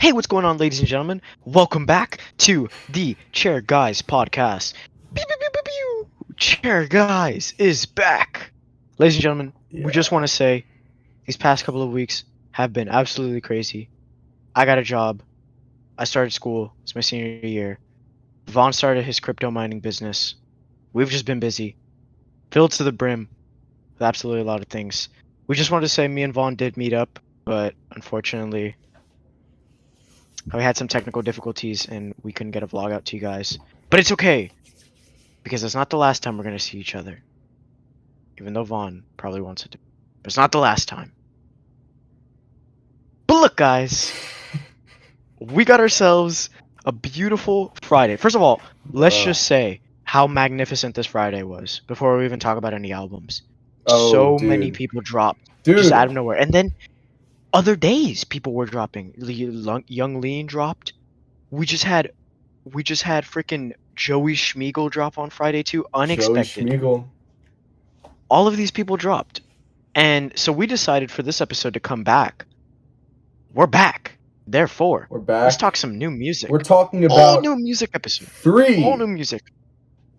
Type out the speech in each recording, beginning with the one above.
Hey, what's going on, ladies and gentlemen? Welcome back to the Chair Guys podcast. Pew, pew, pew, pew, pew. Chair Guys is back. Ladies and gentlemen, we just want to say these past couple of weeks have been absolutely crazy. I got a job. I started school. It's my senior year. Vaughn started his crypto mining business. We've just been busy, filled to the brim with absolutely a lot of things. We just wanted to say me and Vaughn did meet up, but unfortunately, we had some technical difficulties and we couldn't get a vlog out to you guys. But it's okay, because it's not the last time we're going to see each other. Even though Vaughn probably wants it to. But it's not the last time. But look, guys. We got ourselves a beautiful Friday. First of all, let's just say how magnificent this Friday was before we even talk about any albums. So many people dropped just out of nowhere. And then other days people were dropping. Young Lean dropped. We just had freaking Joey Schmeagle drop on Friday too. Unexpected. Joey Schmeagle. All of these people dropped. And so we decided for this episode to come back. We're back. Therefore, we're back. Let's talk some new music. We're talking about all new music episode. All new music.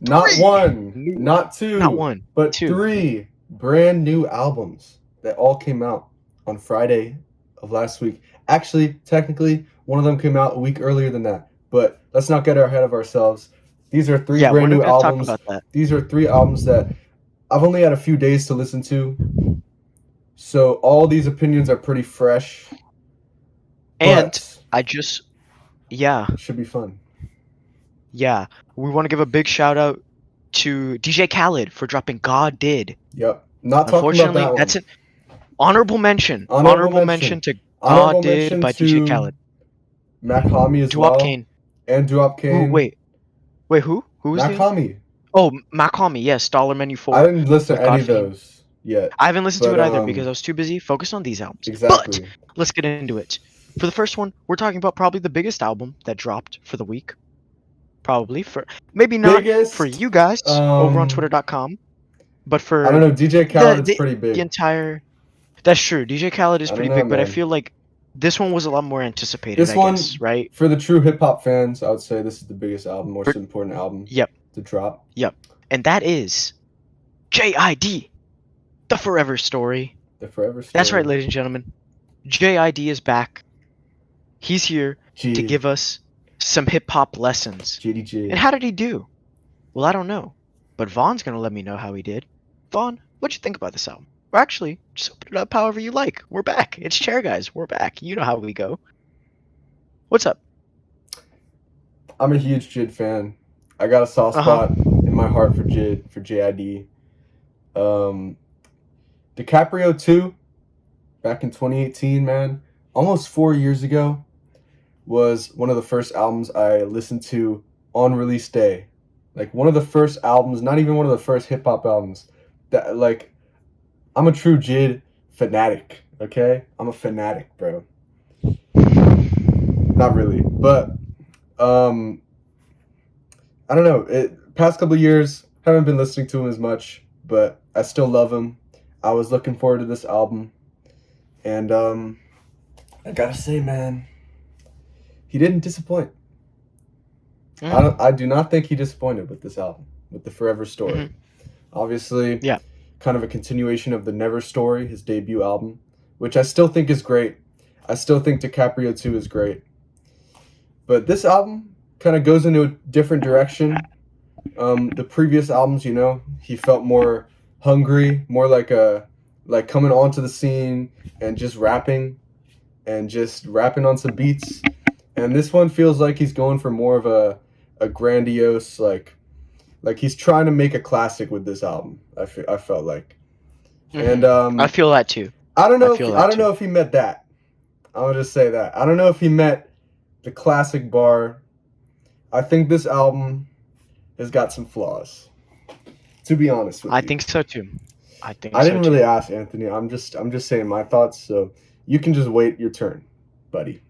Not one, not two, not one, but two. 3 brand new albums that all came out on Friday of last week. Actually, technically, one of them came out a week earlier than that. But let's not get ahead of ourselves. These are 3 brand new albums. Talk about that. These are 3 albums that I've only had a few days to listen to. So all these opinions are pretty fresh. And it should be fun. Yeah, we want to give a big shout out to DJ Khaled for dropping God Did. Yep. Not talking about that one. That's an honorable mention. Honorable mention to God Did by DJ Khaled. Mac Hami as well. Kane. And Duop Kane. Wait, who? Who was Mac Hami. Oh, Mac Hami, yes, Dollar Menu 4. I didn't listen to any of those yet. I haven't listened to it either because I was too busy focused on these albums. Exactly. But let's get into it. For the first one, we're talking about probably the biggest album that dropped for the week. Probably for maybe not for you guys over on Twitter.com, but for I don't know. DJ Khaled is pretty big. The entire that's true. DJ Khaled is pretty big, but I feel like this one was a lot more anticipated. This one, right? For the true hip hop fans, I would say this is the biggest album, most important album. Yep. To drop. Yep. And that is J.I.D. The Forever Story. The Forever Story. That's right, ladies and gentlemen. J.I.D. is back. He's here to give us some hip-hop lessons. JDJ. And how did he do? Well, I don't know. But Vaughn's going to let me know how he did. Vaughn, what'd you think about this album? Or actually, just open it up however you like. We're back. It's Chair Guys. We're back. You know how we go. What's up? I'm a huge J.I.D. fan. I got a soft spot in my heart for J.I.D. DiCaprio 2, back in 2018, man. Almost 4 years ago. Was one of the first albums I listened to on release day. Like one of the first albums, not even one of the first hip hop albums that like I'm a true J.I.D. fanatic, okay? I'm a fanatic, bro. Not really, but I don't know. Past couple years haven't been listening to him as much, but I still love him. I was looking forward to this album. And I got to say, man, he didn't disappoint. I do not think he disappointed with this album, with The Forever Story. Obviously, kind of a continuation of The Never Story, his debut album, which I still think is great. I still think DiCaprio 2 is great. But this album kind of goes into a different direction. The previous albums, he felt more hungry, more like coming onto the scene and just rapping on some beats. And this one feels like he's going for more of a grandiose, like he's trying to make a classic with this album. I felt like, and I feel that too. I don't know if he met that. I'll just say that I don't know if he met the classic bar. I think this album has got some flaws. To be honest with you, I think so too. I didn't really ask Anthony. I'm just saying my thoughts. So you can just wait your turn, buddy.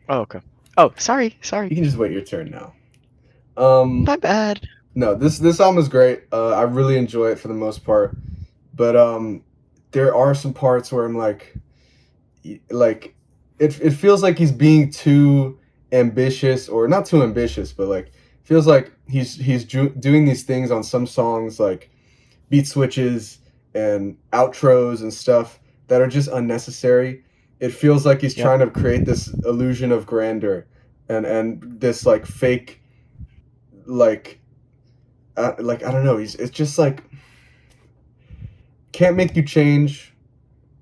Oh, okay. Oh, sorry. You can just wait your turn now. My bad. No, this album is great. I really enjoy it for the most part, but there are some parts where I'm like it feels like he's being too ambitious, or not too ambitious, but like feels like he's doing these things on some songs, like beat switches and outros and stuff that are just unnecessary. It feels like he's Yep. trying to create this illusion of grandeur, and this like fake, like like I don't know. It's just like can't make you change.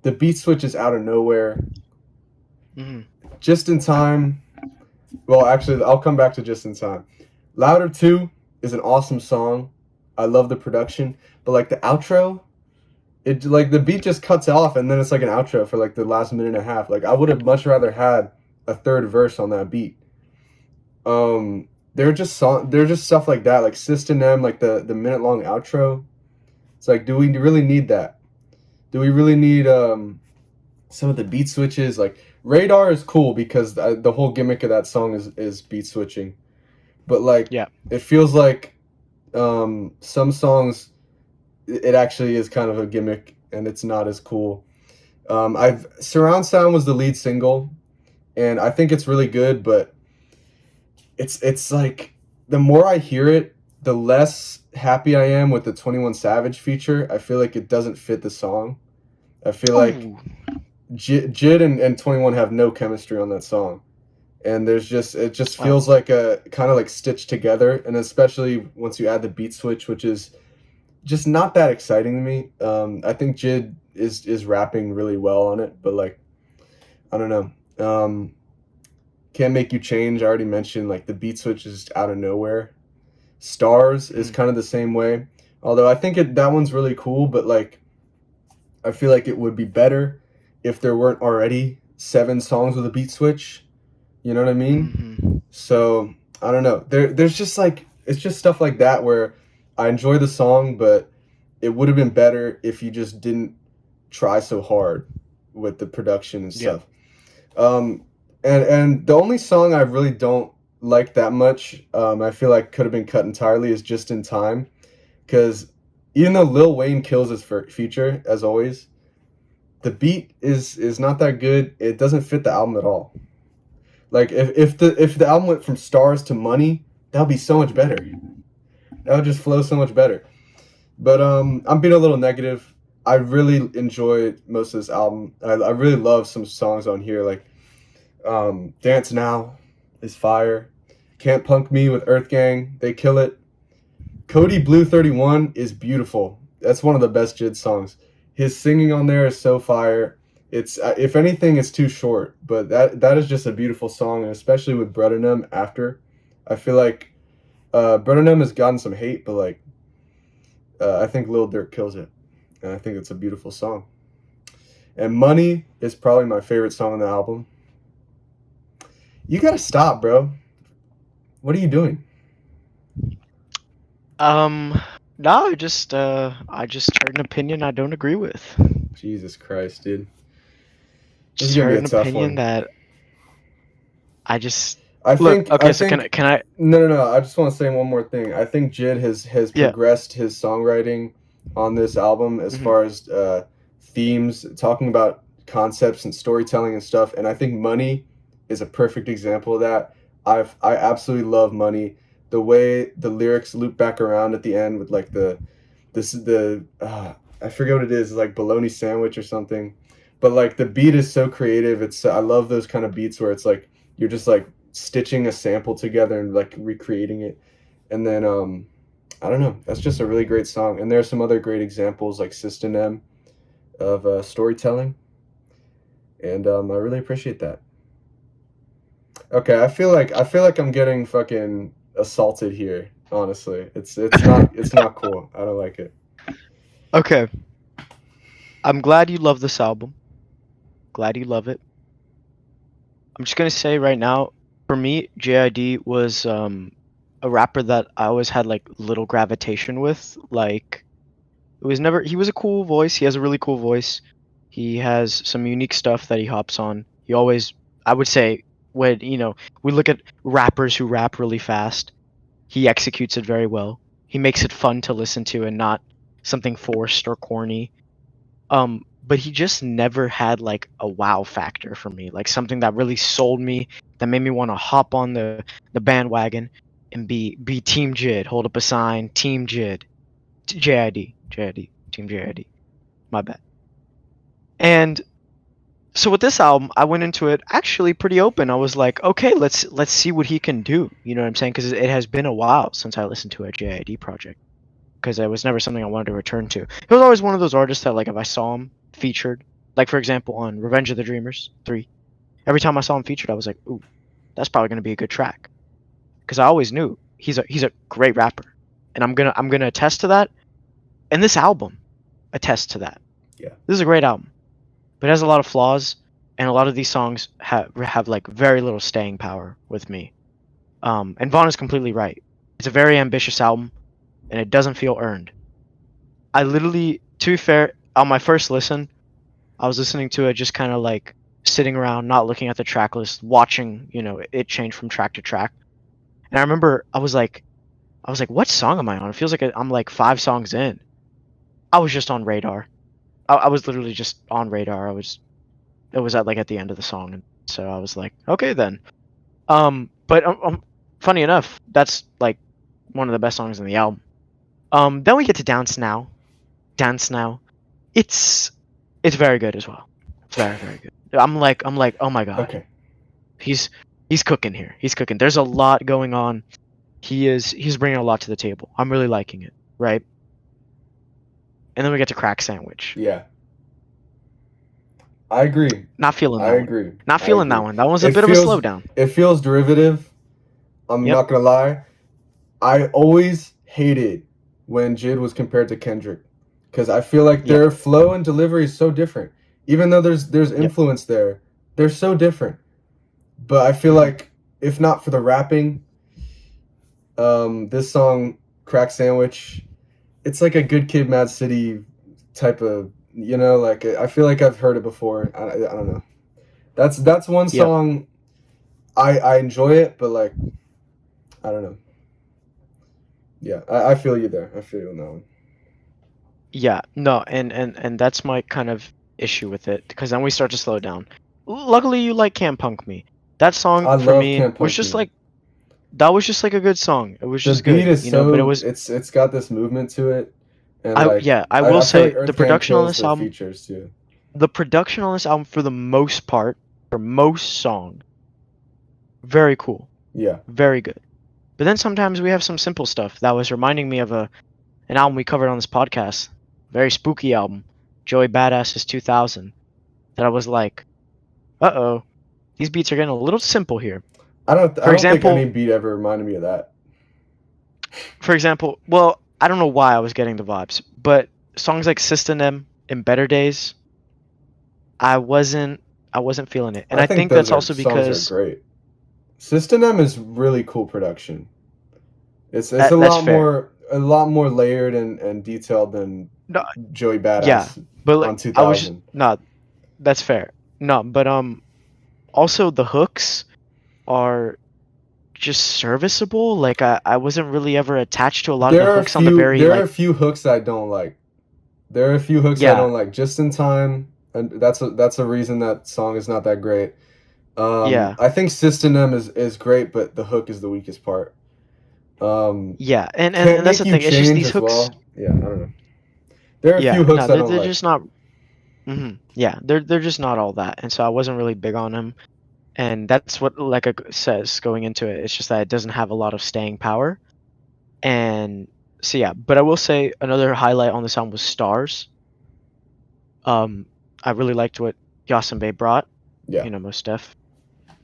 The beat switch is out of nowhere, Hmm. just in time. Well, actually, I'll come back to just in time. Louder 2 is an awesome song. I love the production, but like the outro, it like the beat just cuts off and then it's like an outro for like the last minute and a half. Like I would have much rather had a third verse on that beat. They're just stuff like that, like System M, like the minute long outro. It's like, do we really need that? Do we really need some of the beat switches? Like Radar is cool because the whole gimmick of that song is beat switching, but like Yeah. it feels like some songs it actually is kind of a gimmick and it's not as cool. I've Surround Sound was the lead single, and I think it's really good, but it's like the more I hear it, the less happy I am with the 21 Savage feature. I feel like it doesn't fit the song. I feel like Ooh. Jid and 21 have no chemistry on that song. And it just Oh. feels like a kind of like stitched together, and especially once you add the beat switch, which is just not that exciting to me. I think Jid is rapping really well on it, but like I don't know. Can't Make You Change. I already mentioned like the beat switch is just out of nowhere. Stars is Mm. kind of the same way. Although I think that one's really cool, but like I feel like it would be better if there weren't already 7 songs with a beat switch. You know what I mean? Hmm. So I don't know. There's just like it's just stuff like that where I enjoy the song, but it would have been better if you just didn't try so hard with the production and Yeah. stuff. Um, and the only song I really don't like that much, I feel like could have been cut entirely, is Just in Time, because even though Lil Wayne kills his feature as always, the beat is not that good. It doesn't fit the album at all. Like if the album went from Stars to Money, that would be so much better. That would just flow so much better. But I'm being a little negative. I really enjoyed most of this album. I really love some songs on here, like Dance Now is fire. Can't Punk Me with Earth Gang, they kill it. Cody Blue 31 is beautiful. That's one of the best Jid songs. His singing on there is so fire. It's if anything, it's too short, but that is just a beautiful song, and especially with Bredenem after. I feel like Bredenem has gotten some hate, but like I think Lil Durk kills it, and I think it's a beautiful song. And Money is probably my favorite song on the album. You gotta stop, bro. What are you doing? Um. No, I just heard an opinion I don't agree with. Jesus Christ, dude. This is Just gonna be heard a an tough opinion one. that I just I look. think I Okay, so think can I? no. I just want to say one more thing. I think Jid has Yeah. progressed his songwriting on this album as Hmm. far as themes, talking about concepts and storytelling and stuff. And I think Money is a perfect example of that. I absolutely love Money. The way the lyrics loop back around at the end with like the I forget what it is, like bologna sandwich or something. But like the beat is so creative. It's I love those kind of beats where it's like you're just like stitching a sample together and like recreating it. And then I don't know, that's just a really great song. And there are some other great examples like System M of storytelling, and I really appreciate that. Okay, I feel like I'm getting fucking assaulted here. Honestly, it's not cool. I don't like it. Okay. I'm glad you love this album. Glad you love it. I'm just gonna say right now, for me, J.I.D was a rapper that I always had like little gravitation with. Like it was never he was a cool voice. He has a really cool voice. He has some unique stuff that he hops on. He always I would say when we look at rappers who rap really fast, he executes it very well. He makes it fun to listen to and not something forced or corny. but he just never had like a wow factor for me, like something that really sold me, that made me want to hop on the bandwagon and be Team Jid, hold up a sign, Team Jid, JID, Team JID. My bad. And so with this album, I went into it actually pretty open. I was like, okay, let's see what he can do. You know what I'm saying? Because it has been a while since I listened to a JID project. Because it was never something I wanted to return to. He was always one of those artists that, like, if I saw him featured, like for example on Revenge of the Dreamers 3, every time I saw him featured, I was like, ooh, that's probably gonna be a good track. Because I always knew he's a great rapper, and I'm gonna attest to that. And this album attests to that. Yeah. This is a great album, but it has a lot of flaws, and a lot of these songs have like very little staying power with me. And Vaughn is completely right. It's a very ambitious album, and it doesn't feel earned. I literally, to be fair, on my first listen, I was listening to it just kind of like sitting around, not looking at the track list, watching, it change from track to track. And I remember I was like, what song am I on? It feels like I'm like 5 songs in. I was just on radar. I was literally just on radar. It was at the end of the song, and so I was like, okay then. But funny enough, that's like one of the best songs in the album. Then we get to Dance Now. Dance Now. It's very good as well. It's very, very good. I'm like, oh my god. Okay. He's cooking here. He's cooking. There's a lot going on. He's bringing a lot to the table. I'm really liking it, right? And then we get to Crack Sandwich. Yeah. I agree. Not feeling I that one. agree. Not I feeling that agree. one. That one's a It bit of a feels slowdown. it feels derivative. I'm Yep. not gonna lie. I always hated when Jid was compared to Kendrick, because I feel like Yep. their flow and delivery is so different. Even though there's Yep. influence there, they're so different. But I feel Mhm. like if not for the rapping, this song Crack Sandwich, it's like a Good Kid, Mad City type of, like I feel like I've heard it before. I don't know. That's one Yep. song I enjoy it, but like I don't know. Yeah, I feel you there. I feel you on that one. Yeah. No, and that's my kind of issue with it, because then we start to slow down. Luckily, you like Can't Punk Me. That song I for love me Can't was Punk just Me. like that was just like a good song. It was The just beat good, is but it so was it's got this movement to it, and I like yeah, I will I feel like say the Earth Gang production on kills this the album, features too. for the most part, for most songs, very cool, Yeah, very good. But then sometimes we have some simple stuff that was reminding me of an album we covered on this podcast, very spooky album, Joey Badass's 2000. That I was like, uh-oh, these beats are getting a little simple here. I For don't think any example, beat ever reminded me of that. well, I don't know why I was getting the vibes, but songs like System M and Better Days, I wasn't feeling it. And I I think think those that's are also songs are because great. System M is really cool production. It's that's fair. a lot more layered and detailed than No, Joey yeah, Badass but like on I was just 2000. no, that's fair. No, but also the hooks are just serviceable. Like I wasn't really ever attached to a lot of the hooks on the very There are like a few hooks I don't like. There are a few hooks I yeah, don't like. Just in Time, and that's a reason that song is not that great. yeah, I think System M is great, but the hook is the weakest part. yeah. And Can't that's Make the You thing. It's just Change these as hooks. well. Yeah, I don't know. There are a Yeah, few no, hooks I don't they're like. just not. Yeah, they're just not all that, and so I wasn't really big on them. And that's what like says going into it. It's just that it doesn't have a lot of staying power. And so yeah, but I will say another highlight on this album was Stars. I really liked what Yasin brought. Yeah. Most Def.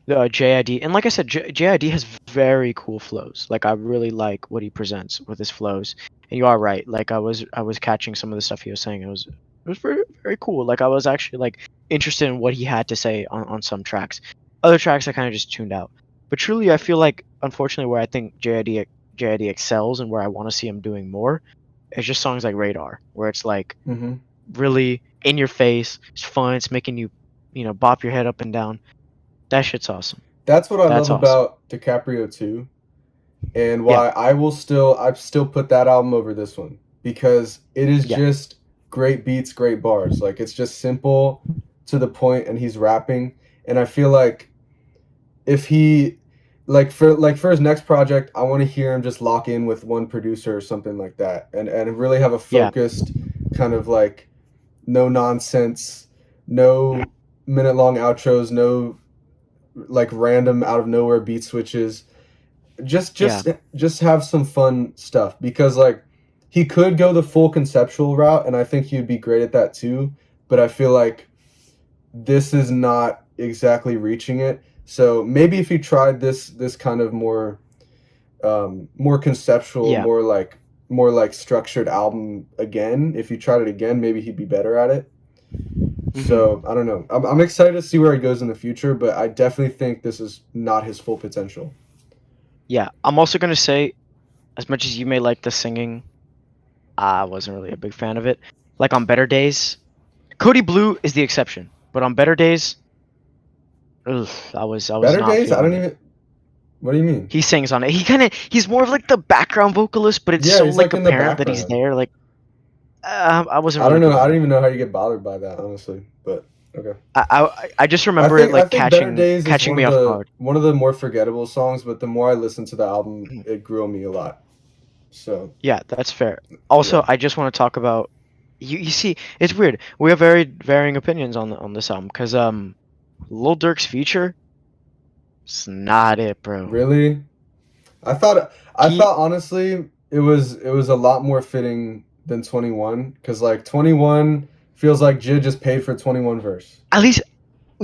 JID, and like I said, JID has very cool flows. Like I really like what he presents with his flows. And you are right. Like I was catching some of the stuff he was saying. It was very very cool. Like I was actually like interested in what he had to say on some tracks. Other tracks I kind of just tuned out. But truly, I feel like unfortunately where I think JID excels and where I want to see him doing more is just songs like Radar, where it's like Mm-hmm. really in your face. It's fun. It's making you, bop your head up and down. That shit's awesome. That's what I That's love awesome. about DiCaprio too, and Yeah. why I still put that album over this one, because it is Yeah. just great beats, great bars. Like it's just simple to the point, and he's rapping. And I feel like if he for his next project, I want to hear him just lock in with one producer or something like that, and really have a Yeah. focused kind of like no nonsense, no minute long outros, no like random out of nowhere beat switches. Just Yeah. just just have some fun stuff, because like he could go the full conceptual route, and I think he'd be great at that too, but I feel like this is not exactly reaching it. So maybe if he tried this kind of more conceptual, Yeah. more like structured album again, if he tried it again, maybe he'd be better at it. Hmm. So I don't know. I'm excited to see where he goes in the future, but I definitely think this is not his full potential. Yeah. I'm also gonna say, as much as you may like the singing, I wasn't really a big fan of it. Like on Better Days, Cody Blue is the exception, but on Better Days, ugh, I was Better not Days? I feeling don't it. even. What do you mean? He sings on it. He's more of like the background vocalist, but it's Yeah, so he's like like in the apparent that he's background. there. Like I wasn't I really don't know. feeling I don't it. even know how you get bothered by that, honestly. But okay. I just I remember it think I like think Better Days is catching me off guard. one of the more forgettable songs, but the more I listen to the album, Mhm. it grew on me a lot. So Yeah, that's fair. Also, yeah, I just want to talk about you see, it's weird. We have very varying opinions on this album because Lil Durk's feature, it's not it, bro. really, I He thought honestly it was a lot more fitting than 21, because like 21 feels like Jid just paid for 21 verse. at least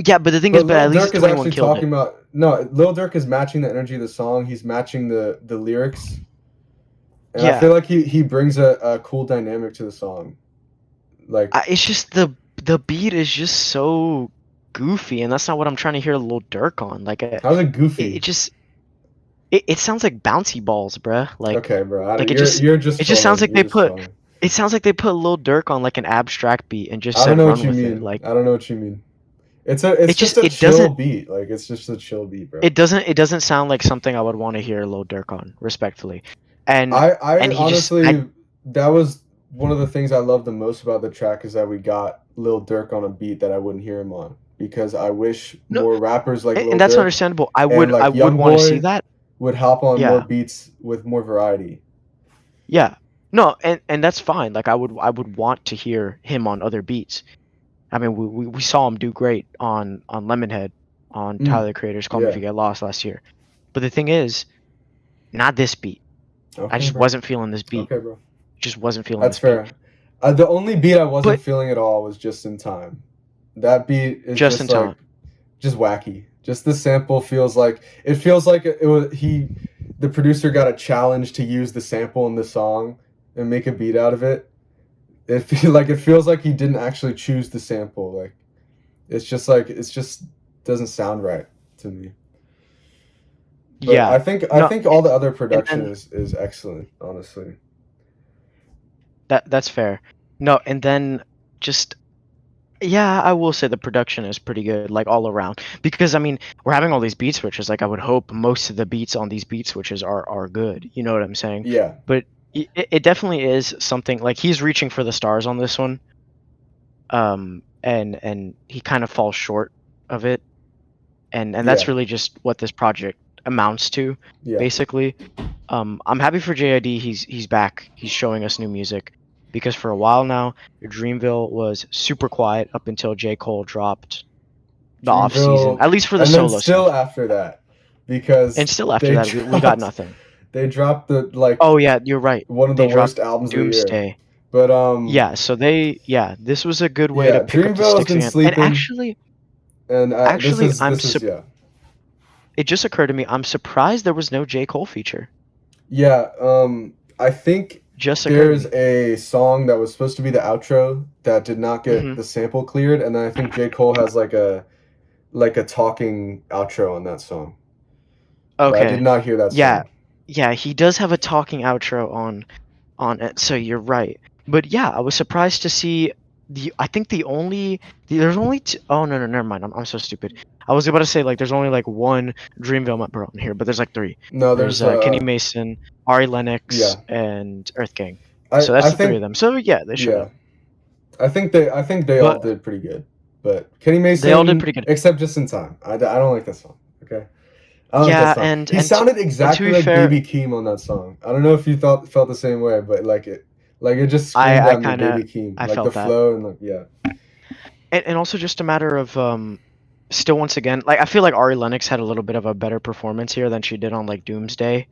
yeah, but the thing is, But but Lil at least Durk is 21 actually killed it. talking about no. Lil Durk is matching the energy of the song. He's matching the lyrics, and I Yeah, feel like he brings a cool dynamic to the song. Like it's just the beat is just so goofy, and that's not what I'm trying to hear Lil Durk on. Like how's it it goofy? just it sounds like bouncy balls, bruh. Okay, bro. Like You're just it just sounds trolling. like You're just trolling. it sounds like they put Lil Durk on like an abstract beat and just I don't said know what run you with it. mean. Like I don't know what you mean. It's just a it chill doesn't beat. Like it's just a chill beat, bro. it doesn't sound like something I would want to hear Lil Durk on, respectfully. And I he just I honestly, that was one of the things I love the most about the track, is that we got Lil Durk on a beat that I wouldn't hear him on, because I wish no, more rappers like and Lil that's Durk understandable. and I like would want to see YoungBoy that. would hop on more Yeah. beats with more variety. Yeah. No, and that's fine. Like I would want to hear him on other beats. I mean, we saw him do great on Lemonhead, on Mm, Tyler the Creator's Call Me If yeah. You Get Lost last year. But the thing is, not this beat. I Okay, just bro. wasn't feeling this beat. Okay, bro. Just wasn't feeling That's this beat. fair. The only beat I wasn't But feeling at all was Just in Time. That beat is just in just time. like just wacky. Just the sample feels like it was the producer got a challenge to use the sample in the song and make a beat out of it. It feels like he didn't actually choose the sample. Like it's just doesn't sound right to me. But Yeah. I No, think all the other and production then is excellent, honestly. that's fair. No, and then just yeah, I will say the production is pretty good, like all around. Because I mean, we're having all these beat switches. Like I would hope most of the beats on these beat switches are good. You know what I'm saying? Yeah. But it definitely is something like he's reaching for the stars on this one. And he kind of falls short of it. And that's Yeah. really just what this project amounts to, Yeah. basically. I'm happy for J.I.D. He's back. He's showing us new music because for a while now, Dreamville was super quiet up until J. Cole dropped the off season, Dreamville, at least for the and then solo still stuff. after that, because And still after they that, we got dropped nothing. they dropped the like Oh yeah, you're right. one of the They dropped worst albums of the year. Doomsday. But Yeah, so this was a good way to yeah, pick up the Dreamville has sticks been again. And sleeping, and actually, this is yeah. it just occurred to me, I'm surprised there was no J. Cole feature. Yeah, I think Just occurred to there's me. a song that was supposed to be the outro that did not get Hmm. the sample cleared, and then I think J. Cole has like a talking outro on that song. But I did Okay. not hear that Yeah. song. Yeah, he does have a talking outro on it, so you're right. But yeah, I was surprised to see I think there's only two, oh no, never mind. I'm so stupid. I was about to say like there's only like one Dreamville member on here, but there's like three. No, There's there's Kenny Mason, Ari Lennox, yeah. and Earth Gang. So that's I the three of think them. So yeah, they showed yeah. up. I think they all But did pretty good. But Kenny they all did Mason, pretty good. except Just in Time. I don't like that song. Okay. I don't like that Yeah, song. and He and to, sounded and to exactly be like fair, Baby Keem on that song. I don't know if you felt the same way, but like it just screamed I at me kind of Baby Keem. I Like the felt that, flow and like yeah. and also just a matter of still once again, like I feel like Ari Lennox had a little bit of a better performance here than she did on like Doomsday,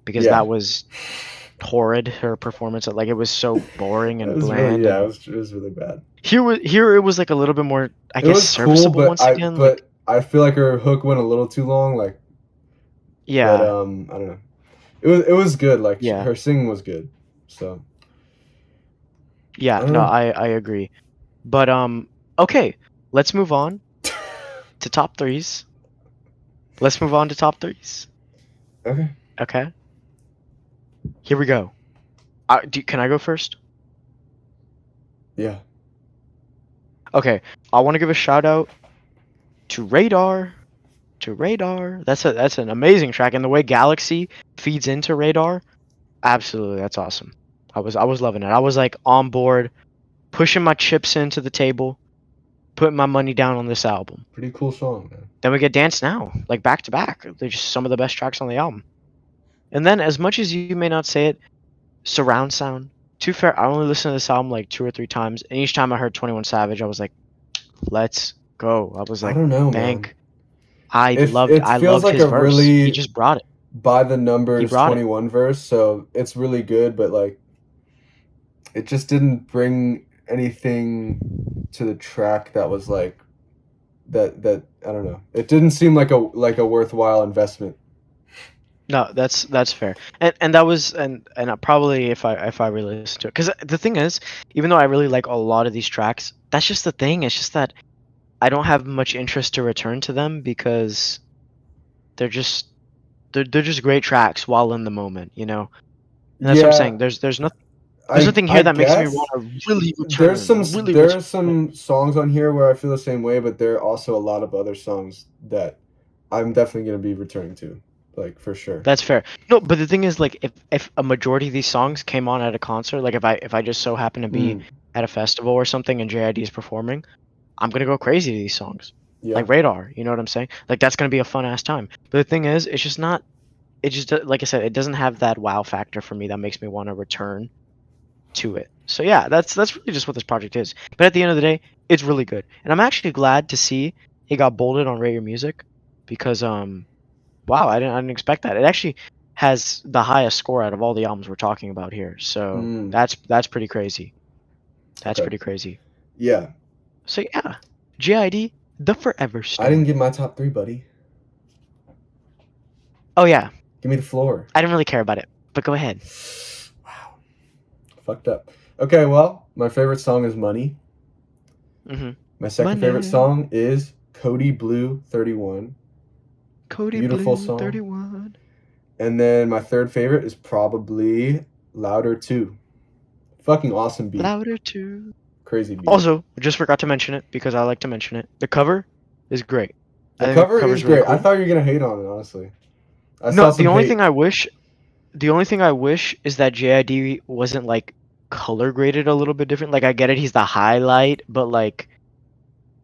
because Yeah. that was horrid. Her performance, like it was so boring It and was really bland, and it was really bad. here it was like a little bit more, I It guess, was cool, serviceable once again. Like I feel like her hook went a little too long. Like, but yeah, I don't know. It was good. Like yeah, her singing was good. So I yeah. don't No, know. I agree. But okay, let's move on to top threes. Let's move on to top threes. Okay. Okay, here we go. Can I go first? Yeah. Okay, I want to give a shout out to Radar. To Radar. That's an amazing track, and the way Galaxy feeds into Radar, absolutely, that's awesome. I was loving it. I was like on board, pushing my chips into the table, putting my money down on this album. Pretty cool song, man. Then we get Dance Now, like back to back. They're just some of the best tracks on the album. And then, as much as you may not say it, surround sound. To fair, I only listened to this album like 2 or 3 times, and each time I heard 21 Savage, I was like, "Let's go!" I was I like, don't know, man. "Thank." It I feels loved like his a verse. He really just brought it. by the He numbers brought it. 21 verse, so it's really good, but like it just didn't bring anything to the track that was like that I don't know. It didn't seem like a worthwhile investment. No, that's fair. And that was and I probably if I really listen to it, because the thing is, even though I really like a lot of these tracks, that's just the thing. It's just that I don't have much interest to return to them because they're just they're just great tracks while in the moment, you know. And that's what I'm Yeah, saying. There's nothing I here that makes me want guess to really there return are to it. some songs on here where I feel the same way, but there are also a lot of other songs that I'm definitely gonna be returning to, like for sure. That's fair. No, but the thing is, like, if a majority of these songs came on at a concert, like if I just so happen to be Mm, at a festival or something and J.I.D is performing, I'm gonna go crazy to these songs. yeah, Like Radar, you know what I'm saying? Like that's gonna be a fun ass time. But the thing is, it's just not. It just like I said, it doesn't have that wow factor for me that makes me want to return to it. So yeah, that's really just what this project is. But at the end of the day, it's really good, and I'm actually glad to see it got bolded on Rate Your Music, because wow, I didn't expect that. It actually has the highest score out of all the albums we're talking about here. So mm, that's pretty crazy. That's okay, pretty crazy. yeah. So yeah, J.I.D, The Forever I didn't Stone. get my top three, buddy. Oh yeah, Give me the floor. I didn't really care about it, but go ahead. Wow, fucked up. Okay, well, my favorite song is Money. Mhm. My second favorite Money, song is Cody Blue 31. Cody Beautiful Blue, song. 31. And then my third favorite is probably Louder 2. Fucking awesome beat. Louder too. Crazy beat. Also, just forgot to mention it because I like to mention it. The cover is great. I The think the cover is cover's really great. I cool. thought you were going to hate on it, honestly. I No, saw some hate. the only thing I wish is that JID wasn't like color graded a little bit different. Like I get it, he's the highlight, but like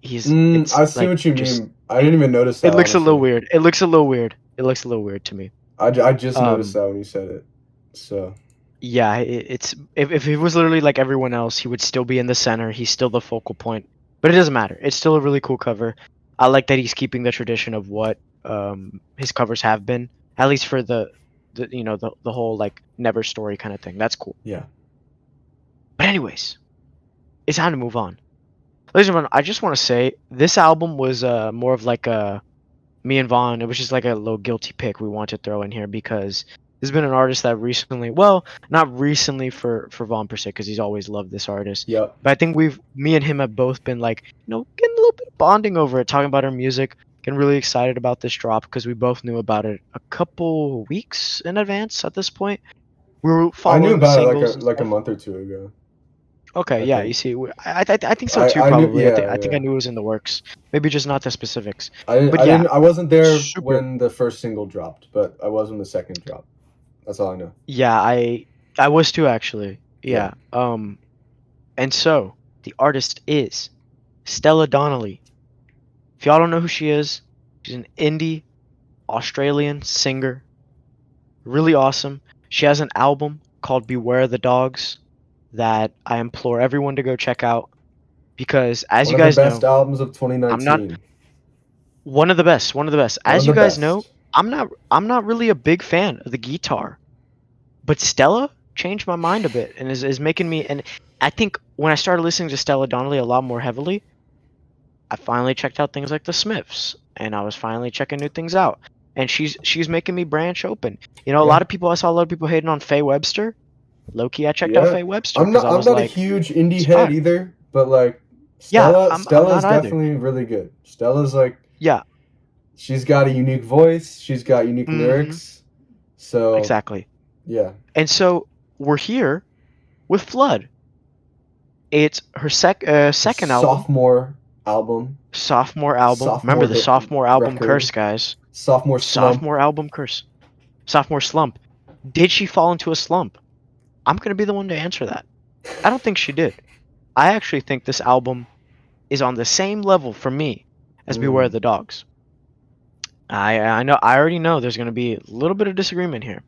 it's I see like what you just mean. I didn't even notice it that, looks a little honestly. weird. It looks a little weird. It looks a little weird to me. I just noticed Um that when you said it. So, yeah, it's if he was literally like everyone else, he would still be in the center. He's still the focal point. But it doesn't matter. It's still a really cool cover. I like that he's keeping the tradition of what his covers have been, at least for the you know the whole like never story kind of thing. That's cool. yeah. But anyways, it's time to move on. Ladies and gentlemen, I just want to say this album was more of like a me and Vaughn. It was just like a little guilty pick we want to throw in here because there's been an artist that recently, well, not recently for Vaughn per se, because he's always loved this artist. Yep. But I think me and him have both been like, getting a little bit of bonding over it, talking about our music, getting really excited about this drop because we both knew about it a couple weeks in advance at this point. We were I knew following the about it singles and like a stuff. month or two ago, Okay, I yeah, you think. see, I think so too. I knew Probably, yeah, I think I yeah. knew it was in the works. Maybe just not the specifics. But I yeah, didn't I wasn't there super. when the first single dropped, but I was when the second dropped. That's all I know. Yeah, I was too actually. Yeah. Yeah. And so The artist is Stella Donnelly. If y'all don't know who she is, she's an indie Australian singer. Really awesome. She has an album called Beware the Dogs that I implore everyone to go check out because, as One you of the guys best know, albums of I'm not 2019. one of the best. One of the best. One of As the you guys know, best. I'm not really a big fan of the guitar, but Stella changed my mind a bit and is making me. And I think when I started listening to Stella Donnelly a lot more heavily, I finally checked out things like the Smiths, and I was finally checking new things out. And she's making me branch open. You know, a Yeah. lot of people I saw a lot of people hating on Faye Webster. Low key, I checked out Yeah. Faye Webster I'm because not I I'm was not a like, huge indie it's head fire. either, but like Yeah, Stella I'm Stella not is either. definitely really good. Stella's like Yeah. she's got a unique voice, she's got unique Mm-hmm. lyrics. So, Exactly. yeah. And so we're here with Flood. It's her Her second album, sophomore album, sophomore album. Remember sophomore the sophomore album record, curse, guys. sophomore slump. Sophomore album curse. Sophomore slump. Did she fall into a slump? I'm gonna be the one to answer that. I don't think she did. I actually think this album is on the same level for me as Beware Mm, the Dogs. I already know there's gonna be a little bit of disagreement here.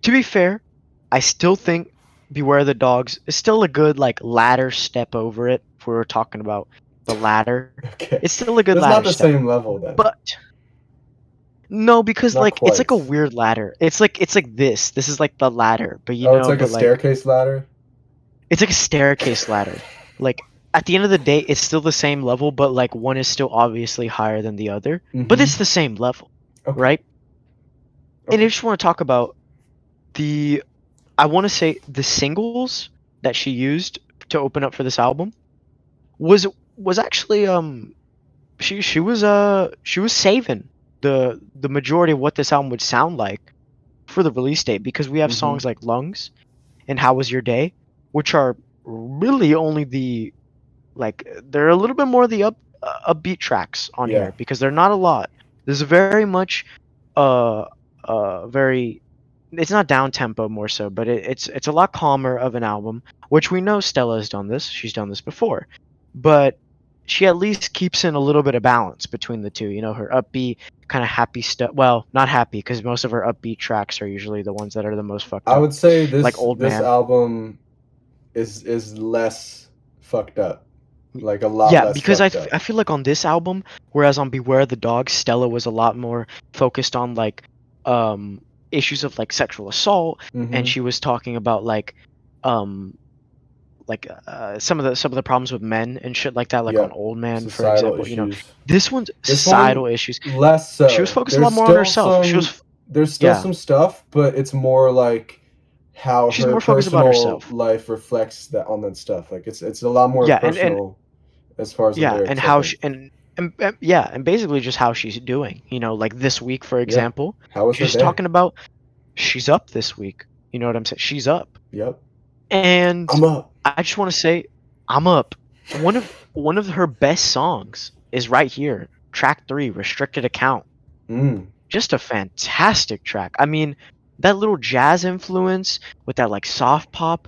To be fair, I still think Beware the Dogs is still a good like ladder step over it. If we were talking about the ladder, okay. it's still a good It's not ladder the step. same level then. But no, because Not like it's like quite. a weird ladder. It's like this. This is like the ladder, but you Oh, it's know, like a but like staircase ladder? it's like a staircase ladder. Like at the end of the day, it's still the same level, but like one is still obviously higher than the other. But Mm-hmm. it's the same level, Okay. right? And I Okay. just want to talk about the I want to say the singles that she used to open up for this album was was actually she was saving the majority of what this album would sound like for the release date because we have Mm-hmm. songs like Lungs and How Was Your Day, which are really only the like they're a little bit more the upbeat tracks on Yeah. here because they're not a lot. There's very much uh very it's not down tempo more so, but it's a lot calmer of an album, which we know Stella has done this. She's done this before. But she at least keeps in a little bit of balance between the two. You know, her upbeat kind of happy stuff. Well, not happy because most of her upbeat tracks are usually the ones that are the most fucked I up, would say like Old this Man. album is less fucked up. Like a lot Yeah, less because fucked up. I feel like on this album, whereas on Beware the Dog, Stella was a lot more focused on like um issues of like sexual assault, and Mm-hmm. she was talking about um some of the problems with men and shit like that, like on Yep. Old Man, for Societal example. You know, issues. this one's This one societal issues. less She was so. focused a lot more on herself. There's still Yeah, some stuff, but it's more like how she's her more focused about personal herself. life reflects that on that stuff. Like it's a lot more Yeah, and personal as far as the yeah, and lyrics, I how think. she and yeah, and basically just how she's doing. You know, like this week, for Yeah. example, How was her she's day? talking about she's up this week. You know what I'm saying? She's up. Yep. And I'm up. I just want to say I'm up. One of her best songs is right here. Track 3, Restricted Account. Mm. Just a fantastic track. I mean, that little jazz influence with that like soft pop.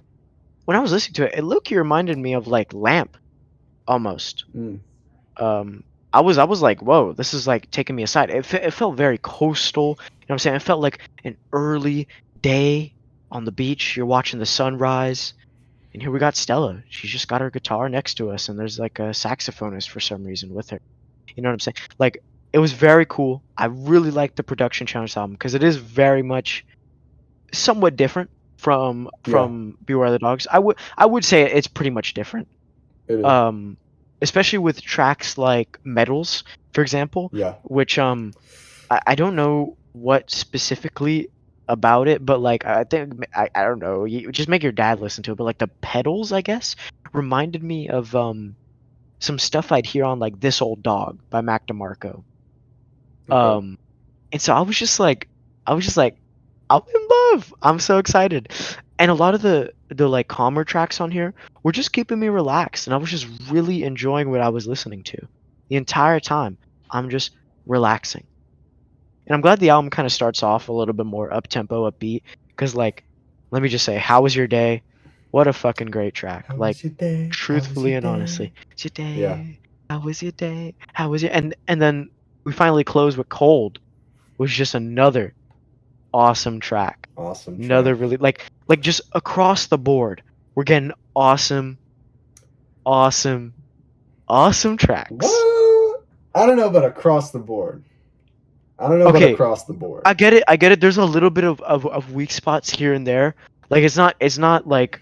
When I was listening to it, it low-key reminded me of like Lamp almost. Mm. Um I was like, "Whoa, this is like taking me aside." It felt very coastal. You know what I'm saying? It felt like an early day on the beach. You're watching the sunrise. And here we got Stella. She's just got her guitar next to us, and there's like a saxophonist for some reason with her. You know what I'm saying? Like, it was very cool. I really liked the production challenge album because it is very much somewhat different from Yeah, Beware the Dogs. I would say it's pretty much different. it is. Um, especially with tracks like Medals, for example, Yeah. which I don't know what specifically about it, but like I think I don't know. You just make your dad listen to it, but like the pedals, I guess, reminded me of some stuff I'd hear on like This Old Dog by Mac DeMarco. Okay. Um, and so I was just like, I'm in love. I'm so excited. And a lot of the like calmer tracks on here were just keeping me relaxed, and I was just really enjoying what I was listening to the entire time. I'm just relaxing. And I'm glad the album kind of starts off a little bit more up tempo, upbeat, because like, let me just say, "How was your day?" What a fucking great track. How Like, was your day? How was truthfully your and honestly. day? It's your Yeah, day. How was your day? How was your and then we finally close with Cold, which is just another awesome track. awesome Another track. really like just across the board. We're getting awesome, awesome, awesome tracks. What? I don't know about across the board. I don't know about Okay, across the board. I get it. I get it. There's a little bit of weak spots here and there. Like it's not like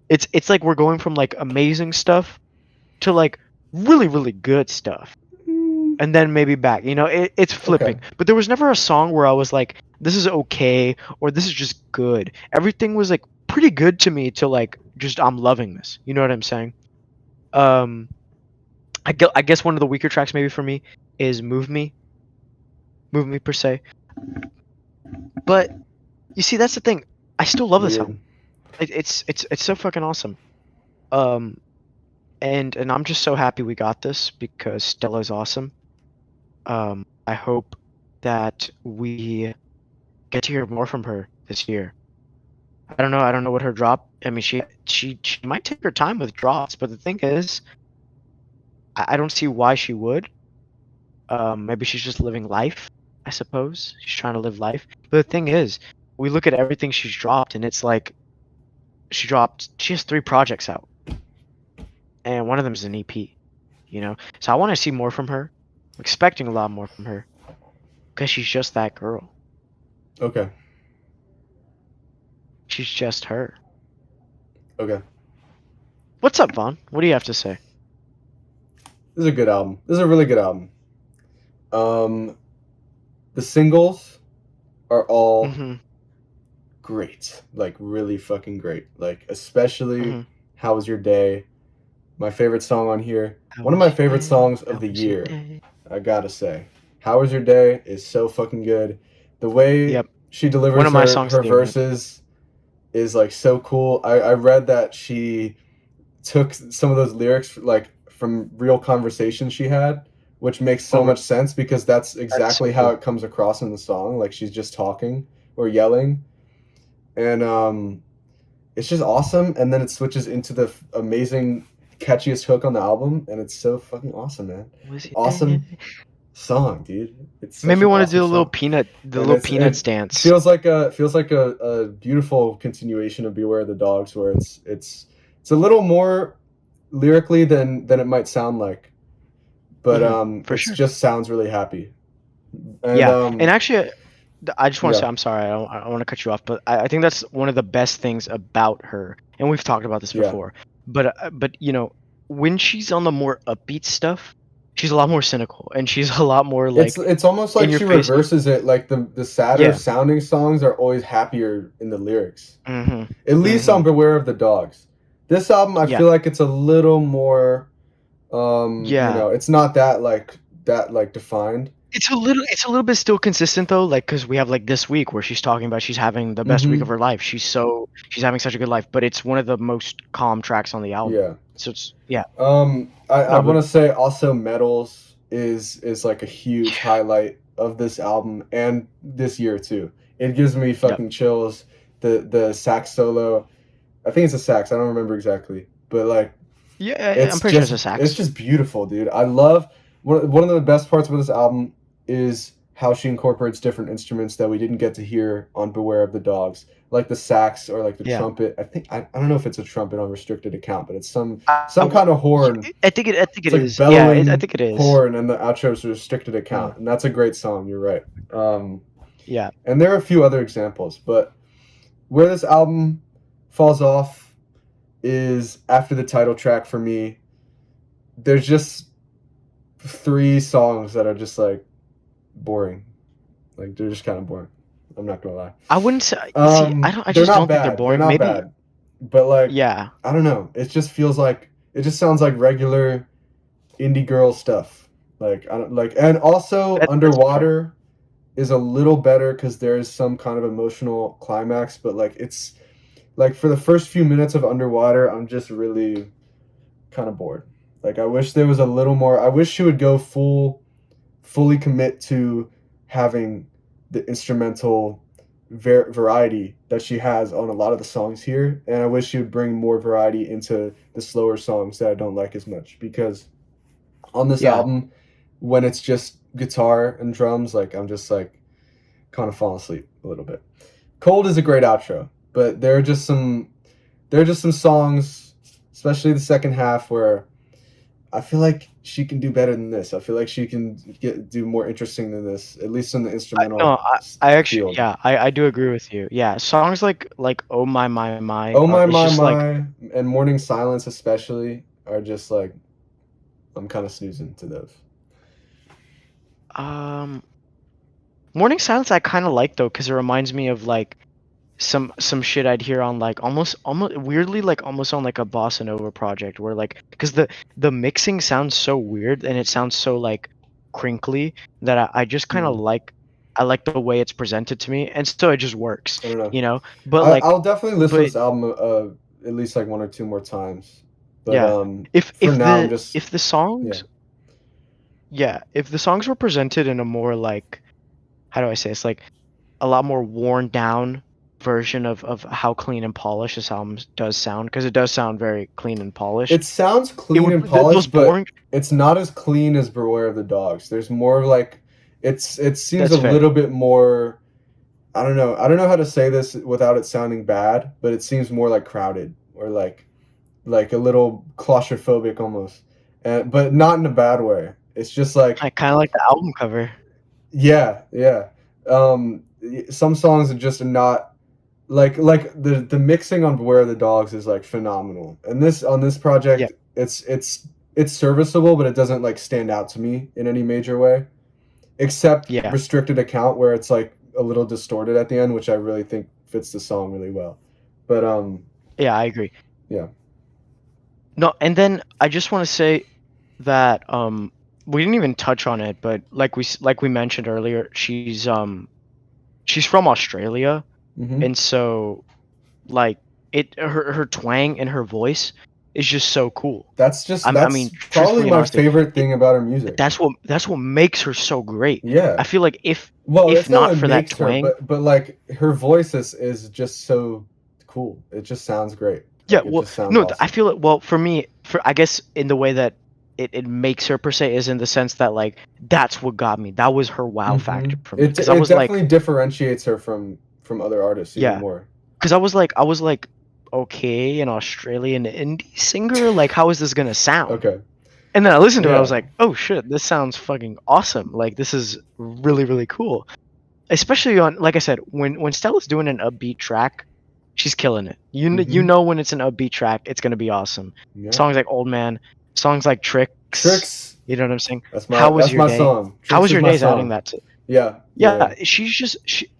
it's like we're going from like amazing stuff to like really really good stuff. Mm, And then maybe back. It's okay. flipping. But there was never a song where I was like, this is okay or this is just good. Everything was like pretty good to me to like just I'm loving this. You know what I'm saying? Um, I guess one of the weaker tracks maybe for me is Move Me per se. But you see, that's the thing. I still love this Weird. album. It's so fucking awesome. Um, and I'm just so happy we got this because Stella's awesome. I hope that we get to hear more from her this year. I don't know. I don't know what her drop. I mean, she might take her time with drops, but the thing is, I don't see why she would. Maybe she's just living life. I suppose she's trying to live life. But the thing is, we look at everything she's dropped, and it's like she has 3 projects out, and one of them is an EP. So I want to see more from her. I'm expecting a lot more from her because she's just that girl. Okay. She's just her. Okay. What's up, Vaughn? What do you have to say? This is a good album. This is a really good album. The singles are all Mm-hmm. great. Like really fucking great. Like especially Mm-hmm. How Was Your Day? My favorite song on here. How One of my was your favorite day? songs of How the was your year. day? I gotta say. How Was Your Day is so fucking good. The way Yep. she One delivers of my her, songs of her the year, man. verses is like so cool. I read that she took some of those lyrics like from real conversations she had, which makes so Oh, much sense because that's that's so exactly how cool. it comes across in the song. Like she's just talking or yelling, and it's just awesome. And then it switches into the amazing, catchiest hook on the album, and it's so fucking awesome, man. Was your day? Awesome song, dude. It's Made such me an want to awesome do song, the and little it's peanuts it dance. feels like a beautiful continuation of Beware of the Dogs, where it's a little more lyrically than it might sound like, but For it's sure. just sounds really happy, and Yeah, and actually, I just want to say yeah, I'm sorry. I don't want to cut you off, but I think that's one of the best things about her, and we've talked about this yeah. before. But when she's on the more upbeat stuff, she's a lot more cynical, and she's a lot more like It's almost in like your she face. reverses it. Like the sadder Yeah. sounding songs are always happier in the lyrics. Mhm. At least on Mhm. Beware of the Dogs. This album, I Yeah. feel like it's a little more. Yeah. It's not that defined. It's a little bit still consistent though, like because we have like this week where she's talking about she's having the best week of Mm-hmm. her life. She's having such a good life, but it's one of the most calm tracks on the album. Yeah. So it's yeah. I No, but want to say also Metals is like a huge highlight of this album and this year too. It gives me yep. fucking chills. The sax solo, I think it's a sax. I don't remember exactly, but like Yeah, I'm pretty sure it's a it's sax. just beautiful, dude. I love one of the best parts about this album is how she incorporates different instruments that we didn't get to hear on Beware of the Dogs, like the sax or like the Yeah. trumpet. I don't know if it's a trumpet on restricted account, but it's I some w- kind of horn. I think It's it like is. Yeah, I bellowing think it is. horn, and the outro is a restricted Uh, account, and that's a great song. You're right. yeah. And there are a few other examples, but where this album falls off is after the title track for me. There's just 3 songs that are just like boring. Like they're just kind of boring. I'm not gonna lie. I wouldn't say. See, I don't. I They're just not don't think they're bad. They're boring. not Maybe. bad. But like Yeah. I don't know. It just feels like it just sounds like regular indie girl stuff. Like I don't like and also That's fair. Underwater is a little better because there's some kind of emotional climax, but like it's like for the first few minutes of Underwater, I'm just really kind of bored. Like I wish there was a little more. I wish she would go fully commit to having the instrumental variety that she has on a lot of the songs here, and I wish she would bring more variety into the slower songs that I don't like as much, because on this Yeah. album, when it's just guitar and drums, like I'm just like kind of falling asleep a little bit. Cold is a great outro, but there are just some songs, especially the second half, where I feel like she can do better than this. I feel like she can do more interesting than this, at least in the No, instrumental I actually, field. yeah, I do agree with you. Yeah, songs like "Oh My" Oh are my it's my just like my and Morning Silence especially are just like I'm kind of snoozing to those. um Morning Silence I kind of like though because it reminds me of like some shit I'd hear on like almost weirdly like almost on like a bossa nova project where like because the mixing sounds so weird and it sounds so like crinkly that I just kind of Hmm. like I like the way it's presented to me and so it just works, I don't know. you know. But like I'll definitely listen to but this album at least like one or two more times. But yeah, for now I'm just if the yeah. songs yeah if the songs were presented in a more like how do I say it's like a lot more worn down version of how clean and polished this album does sound because it does sound very clean and It polished. sounds It clean would and those polished, but boring. it's not as clean as Beware of the Dogs. There's more like it seems a That's fair. little bit more. I don't know. I don't know how to say this without it sounding bad, but it seems more like crowded or like a little claustrophobic almost, and but not in a bad way. It's just I like kind of like the album cover. yeah, yeah. Some songs are just not like the mixing on Beware of the Dogs is like phenomenal, and this on this Yeah, project it's serviceable, but it doesn't like stand out to me in any major way, except yeah, restricted account where it's like a little distorted at the end, which I really think fits the song really well. But yeah. I agree. yeah. No, and then I just want to say that we didn't even touch on it, but like we mentioned earlier, she's from Australia, Hmm. and so like her twang and her voice is just so cool. I mean, That's probably truthfully and my honestly, favorite it, thing about her music. that's what makes her so great. I Yeah. feel like Well, if it's not not what for that makes her, twang, but like her voice is just so cool. It just sounds great. yeah, Like it well, just sounds no, I awesome. feel it. Well, for me, for I guess in the way that it makes her per se is in the sense that like that's what got me. That was her wow Hmm. factor for me because I It was like, definitely differentiates her from other artists even yeah, more. because I was like, okay, an Australian indie singer, like how is this gonna sound? Okay. And then I listened to it, I was Yeah. like, oh shit, this sounds fucking awesome. Like this is really really cool. Especially on like I said, when Stella's doing an upbeat track, she's killing it. You Hmm. know when it's an upbeat track, it's gonna be awesome. Yeah. Songs like Old Man, songs like Tricks. Tricks. You know what I'm saying? How was That's your my day? song. How Tricks was is your my days adding song. that to? Yeah. Yeah. Yeah,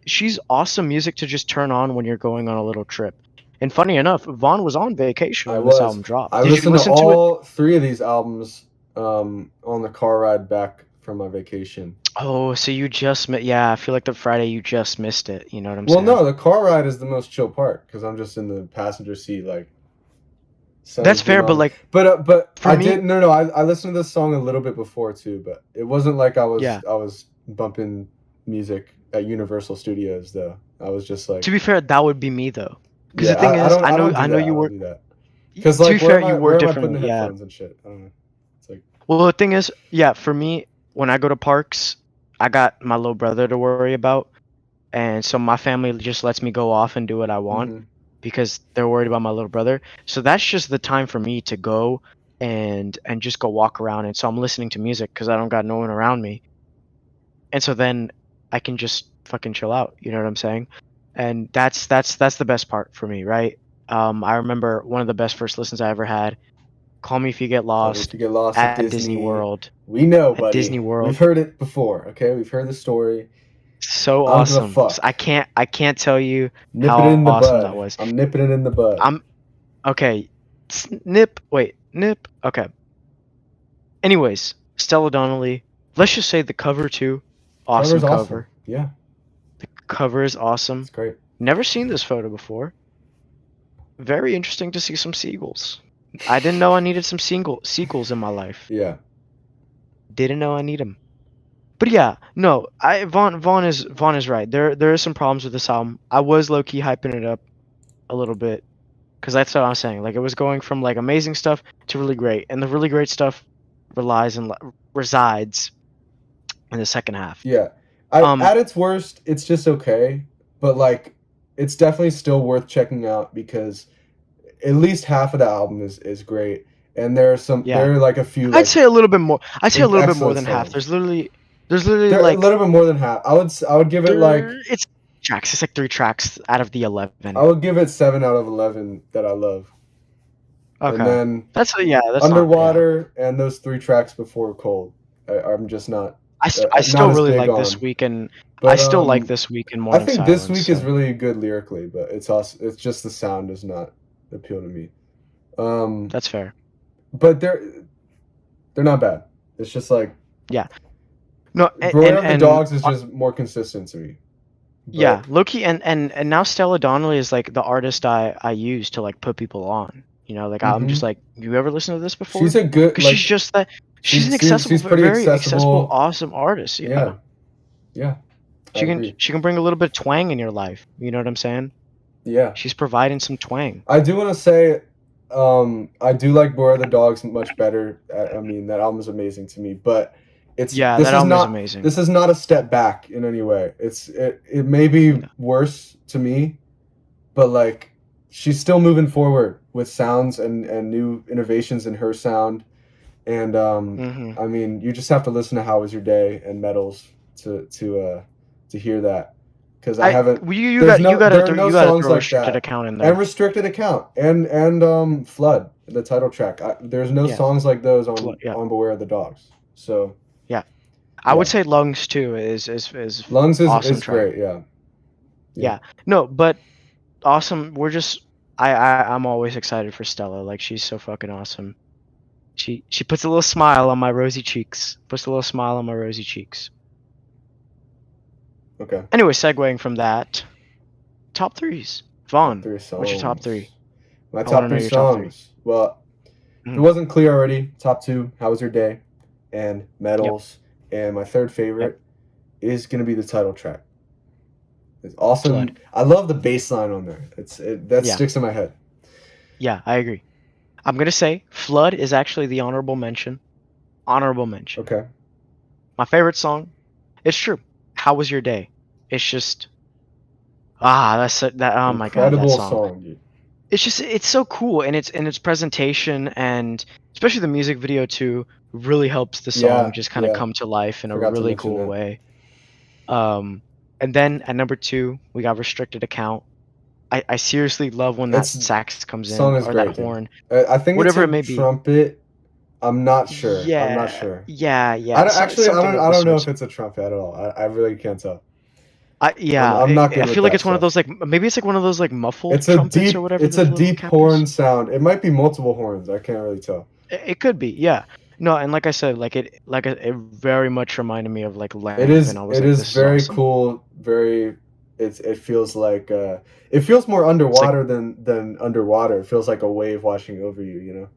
she's awesome music to just turn on when you're going on a little trip. And funny enough, Vaughn was on vacation I when this was. album dropped. I Did you listened to listen to it? all three of these albums on the car ride back from my vacation. Oh, so you just yeah, I feel like the Friday you just missed it. You know what I'm Well, saying? no, the car ride is the most chill part because I'm just in the passenger seat, like That's sun's being fair, but on me. like But for I me, did no. I listened to this song a little bit before too, but it wasn't like yeah. I was bumping music at Universal Studios though. I was just like, To be fair, that would be me though. Because yeah, the thing is, I don't do I know that. I you don't were. do that because To be like fair, you were where am I putting the differently. Yeah. headphones and shit? I don't know. It's like Well, the thing is, yeah, for me, when I go to parks, I got my little brother to worry about, and so my family just lets me go off and do what I want mm-hmm, because they're worried about my little brother. So that's just the time for me to go and just go walk around. And so I'm listening to music because I don't got no one around me, and so then I can just fucking chill out. You know what I'm saying? And that's the best part for me, right? I remember one of the best first listens I ever had. Call Me If You Get call me if Lost you get lost at at Disney Disney. World. We know, At buddy. Disney We've World. heard it before. Okay, we've heard the story. So I don't give a awesome. fuck. I can't tell you Nip how it in the awesome that bud. was. I'm nipping it in the bud. I'm okay. Nip. Wait. Nip. Okay. Anyways, Stella Donnelly. Let's just say the cover too. Cover's Awesome awesome. cover. Yeah, The cover is it's awesome. great. Never seen this photo before. Very interesting to see some seagulls. I didn't know I needed some seagulls in my life. Yeah. Didn't know I need them. But yeah, no, Vaughn is right. There are some problems with this album. I was low key hyping it up a little bit because that's what I'm saying. Like it was going from like amazing stuff to really great, and the really great stuff resides in the second half. Yeah. Um, At its worst, it's just okay, but like it's definitely still worth checking out because at least half of the album is great, and yeah, there are like a few I'd like say a little bit more. I'd say a little bit more excellent than half. songs. There's literally They're a like little bit more than half. I would give it like it's tracks. It's like 3 tracks out of the I 11. would give it 7 out of 11 that I love, and Okay, then that's not yeah. Underwater and those 3 tracks before Cold. I'm just not I not still as really big like this on. week, and I But still like this week in I Morning think this Silence. week is So really good lyrically, but it's just the sound does not appeal to me. Um, that's fair. but they're not bad. It's just like Yeah. No, Beware of the and Dogs is just more consistent to me. yeah, But Loki and now Stella Donnelly is like the artist I use to like put people on. You know, like I'm just hmm like, you ever listen to this she's before? a good Because she's like just that she's an accessible, she's pretty very accessible, accessible. awesome artist. Yeah, Yeah, yeah, I agree. she can bring a little bit of twang in your life. You know what I'm saying? Yeah, She's providing some twang. I do want to say, I do like Beware of the Dogs much better. I mean, that album is amazing to me, but Yeah, that album is amazing. this is not a step back in any way. It may be No. worse to me, but like she's still moving forward with sounds and new innovations in her sound. And Mm-hmm. I mean, you just have to listen to How Was Your Day and Medals to hear that, because I haven't. There's no there are no You gotta songs throw like restricted that. account in And there. Restricted Account and Flood, the title track. There's no Yeah, songs like those yeah, on Beware of the Dogs. So yeah. I would yeah, say Lungs too is Lungs awesome is track. great. Yeah, yeah. Yeah. No, but awesome. We're just I'm always excited for Stella. Like she's so fucking awesome. She puts a little smile on my rosy cheeks. Puts a little smile on my rosy cheeks. Okay. Anyway, segueing from that, top threes. Top Vaughn, three what's your top three? songs. My I want top to know three your top three. songs. Well, if it Mhm. wasn't clear already, top two, How Was Your Day, and Yep. Medals, and my third Yep. favorite is gonna be the title track. It's awesome. Flood. I love the bass line on there. That Yeah. sticks in my head. Yeah, I agree. I'm gonna say Flood is actually the honorable mention. Honorable mention. Okay. My favorite song. It's true. How was your day? It's just that. Oh my god, that Incredible song. song, dude. It's so cool, and its presentation, and especially the music video too, really helps the song Yeah, just kind of yeah. come to life in a Forgot to really mention cool that. way. And then at number two we got Restricted Account. I seriously love when that It's sax comes in song is or that great, dude. horn, I think it's whatever it a may be. trumpet. I'm not sure. I'm not Yeah, sure. yeah, yeah. Something of I the don't know if sorts. it's a trumpet at all. I really can't tell. Yeah, I'm not I good with feel like that it's one of stuff. those like maybe it's like one of those like muffled trumpets or whatever It's the a little deep cap is. horn sound. It might be multiple horns. I can't really tell. It could be, yeah. No, and like I said, it very much reminded me of like It Lamb, and is I was it like, is this is very awesome. cool. Very it feels like it feels more It's like underwater than underwater. It feels like a wave washing over you. You know.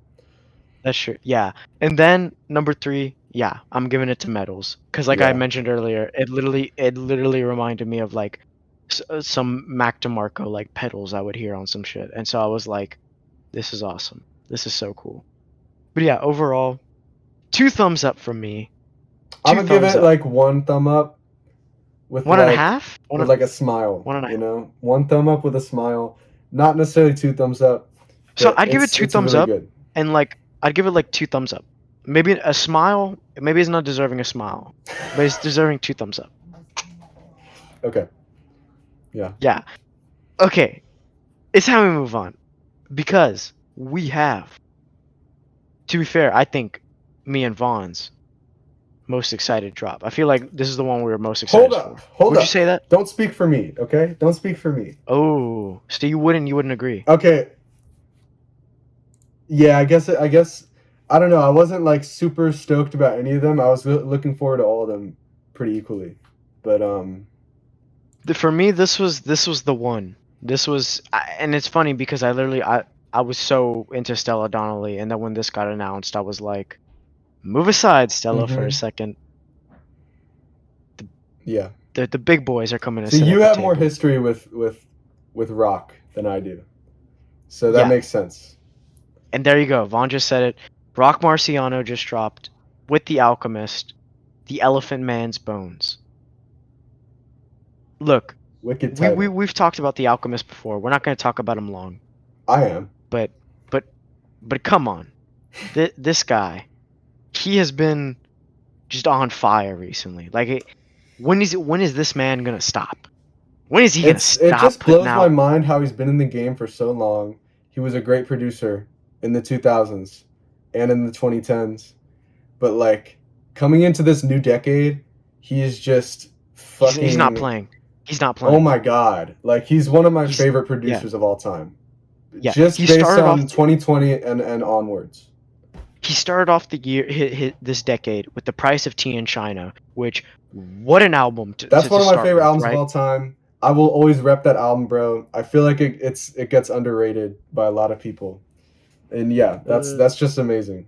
that's true, yeah. And then number three, yeah, I'm giving it to Metals, because like I Yeah. mentioned earlier, it literally reminded me of like some Mac DeMarco like pedals I would hear on some shit, and so I was like, this is awesome. This is so cool. But yeah, overall, 2 thumbs up from me. I'm Two gonna give thumbs it up. like one thumb up One and a half. with like a smile. One and a You half. know, one thumb up with a smile. Not necessarily 2 thumbs up, So but I'd give it two it's thumbs really up, good. and like I'd give it like 2 thumbs up. Maybe a smile. Maybe it's not deserving a smile, but it's deserving 2 thumbs up. Okay. Yeah. Yeah. Okay. It's how we move on, because we have. To be fair, I think me and Vaughn's most excited drop. I feel like this is the one we were most Hold excited up. for. Hold Would you up. say that? Don't speak for me, okay? Don't speak for me. Oh, so you wouldn't agree? Okay. Yeah, I guess I don't know. I wasn't like super stoked about any of them. I was looking forward to all of them pretty equally. But For me, this was the one. And it's funny because I was so into Stella Donnelly, and then when this got announced, I was like, move aside, Stella, for a mhm. second. Yeah. The big boys are coming to So sit you at the have more table. history with Roc than I do. So that Yeah. makes sense. And there you go. Vaughn just said it. Roc Marciano just dropped with The Alchemist, The Elephant Man's Bones. Look, Wicked title. we've talked about The Alchemist before. We're not going to talk about him long. I am. But but but come on. This guy, he has been just on fire recently. When is this man going to stop? When is he going to It stop just putting blows my out? mind how he's been in the game for so long. He was a great producer in the 2000s and in the 2010s. But like coming into this new decade, he's just He's not fucking playing. He's not oh playing. my god. Like he's one of my He's favorite yeah. producers of all time. Yeah. Just He based started off on 2020 and onwards. he started off the year this decade with The Price of Tea in China, which what an album That's one to of my start favorite with, albums of right? all time. I will always rep that album, bro. I feel like it gets underrated by a lot of people. And yeah, that's just amazing.